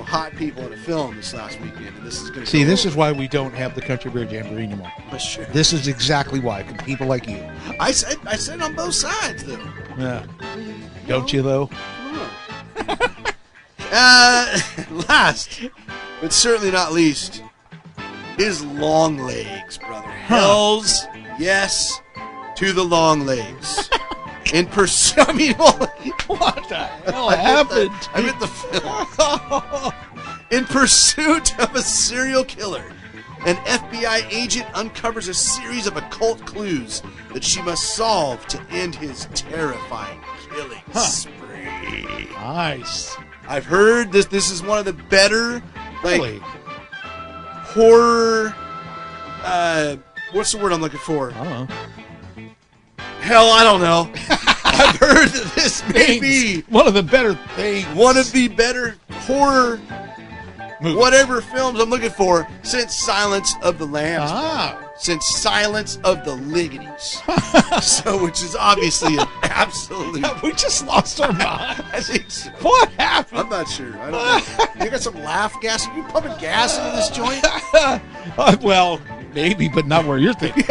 hot people in a film this last weekend, and this is going to See, this is why we don't have the Country Bear Jamboree anymore. Sure. This is exactly why. People like you. I said on both sides, though. Yeah. Don't you, though? Last, but certainly not least, is Long Legs, brother. Hells yes to the long legs. In pursuit, I mean, what the hell happened? I meant the film. In pursuit of a serial killer, an FBI agent uncovers a series of occult clues that she must solve to end his terrifying killing spree. Nice. I've heard this is one of the better, like, Really? horror. What's the word I'm looking for? I don't know. Hell, I don't know. I've heard that this may be one of the better things. one of the better horror whatever films I'm looking for since Silence of the Lambs. Ah. Since Silence of the Liggities. So, which is obviously an absolute... We just lost our mind. I think so. What happened? I'm not sure. I don't know. You got some laugh gas? Are you pumping gas into this joint? Well, maybe, but not where you're thinking.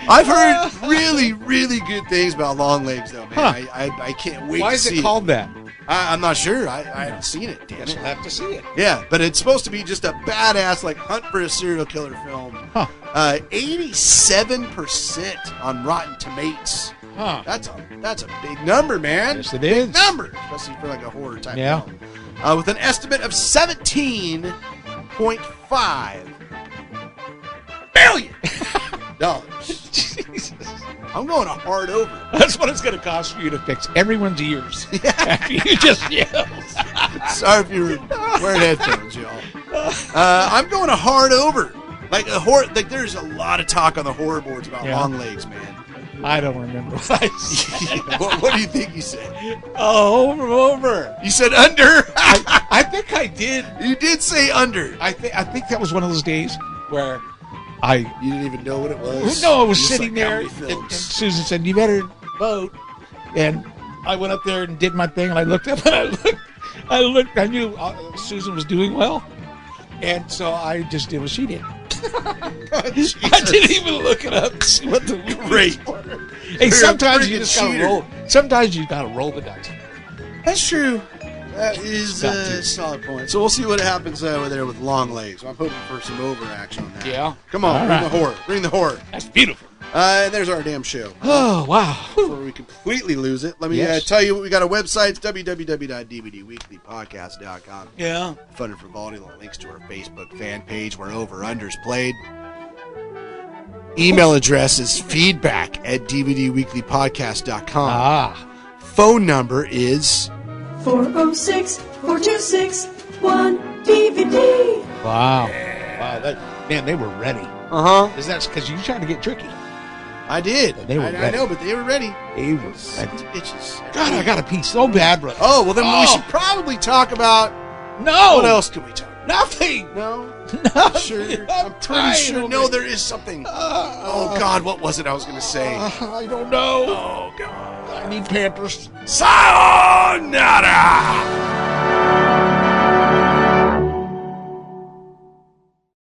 I've heard really, really good things about Longlegs, though, man. Huh. I can't wait Why to is see it called that? I'm not sure. I haven't seen it, damn Guess it. we'll have to see it. Yeah, but it's supposed to be just a badass, like, hunt for a serial killer film. Huh. 87% on Rotten Tomatoes. Huh. That's a big number, man. Yes, it is. Big number, especially for like a horror type Yeah. film. With an estimate of $17.5 billion. Jesus. I'm going a hard over. That's what it's going to cost for you to fix everyone's ears. After you just yelled. Sorry if you were wearing headphones, y'all. I'm going a hard over. Like there's a lot of talk on the horror boards about Longlegs, man. I don't remember what I said. What do you think you said? Oh, over. You said under. I think I did. You did say under. I think that was one of those days where you didn't even know what it was. No, I was Just sitting like, how there, many and films? Susan said, "You better vote." And I went up there and did my thing, and I looked up, and I looked. I knew Susan was doing well, and so I just did what she did. I didn't even look it up to see what the Great. Hey, sometimes you freaking just gotta cheater. roll. Sometimes you gotta roll the dice. That's true. That is a solid point. So we'll see what happens over there with Longlegs. I'm hoping for some over action on that. Yeah. Come on, All bring right. the horror. Bring the horror. That's beautiful. And there's our damn show. Oh wow. Before we completely lose it, let me tell you what we got. A website, it's www.dvdweeklypodcast.com. Yeah. Fun and frivolity, links to our Facebook fan page where over-unders played. Email address is feedback@dvdweeklypodcast.com. Ah. Phone number is 406-426-1DVD. Wow. Wow. Man, they were ready. Is that because you tried to get tricky? I did. They were I ready. know, but they were ready. They were Sons ready. of bitches. God, I got a piece so bad, brother. Oh, well, then we should probably talk about... No. What else can we talk about? Nothing. No? Nothing. Sure. I'm pretty sure. No, there is something. Oh, God, what was it I was going to say? I don't know. Oh, God. I need Pampers. Sayonara!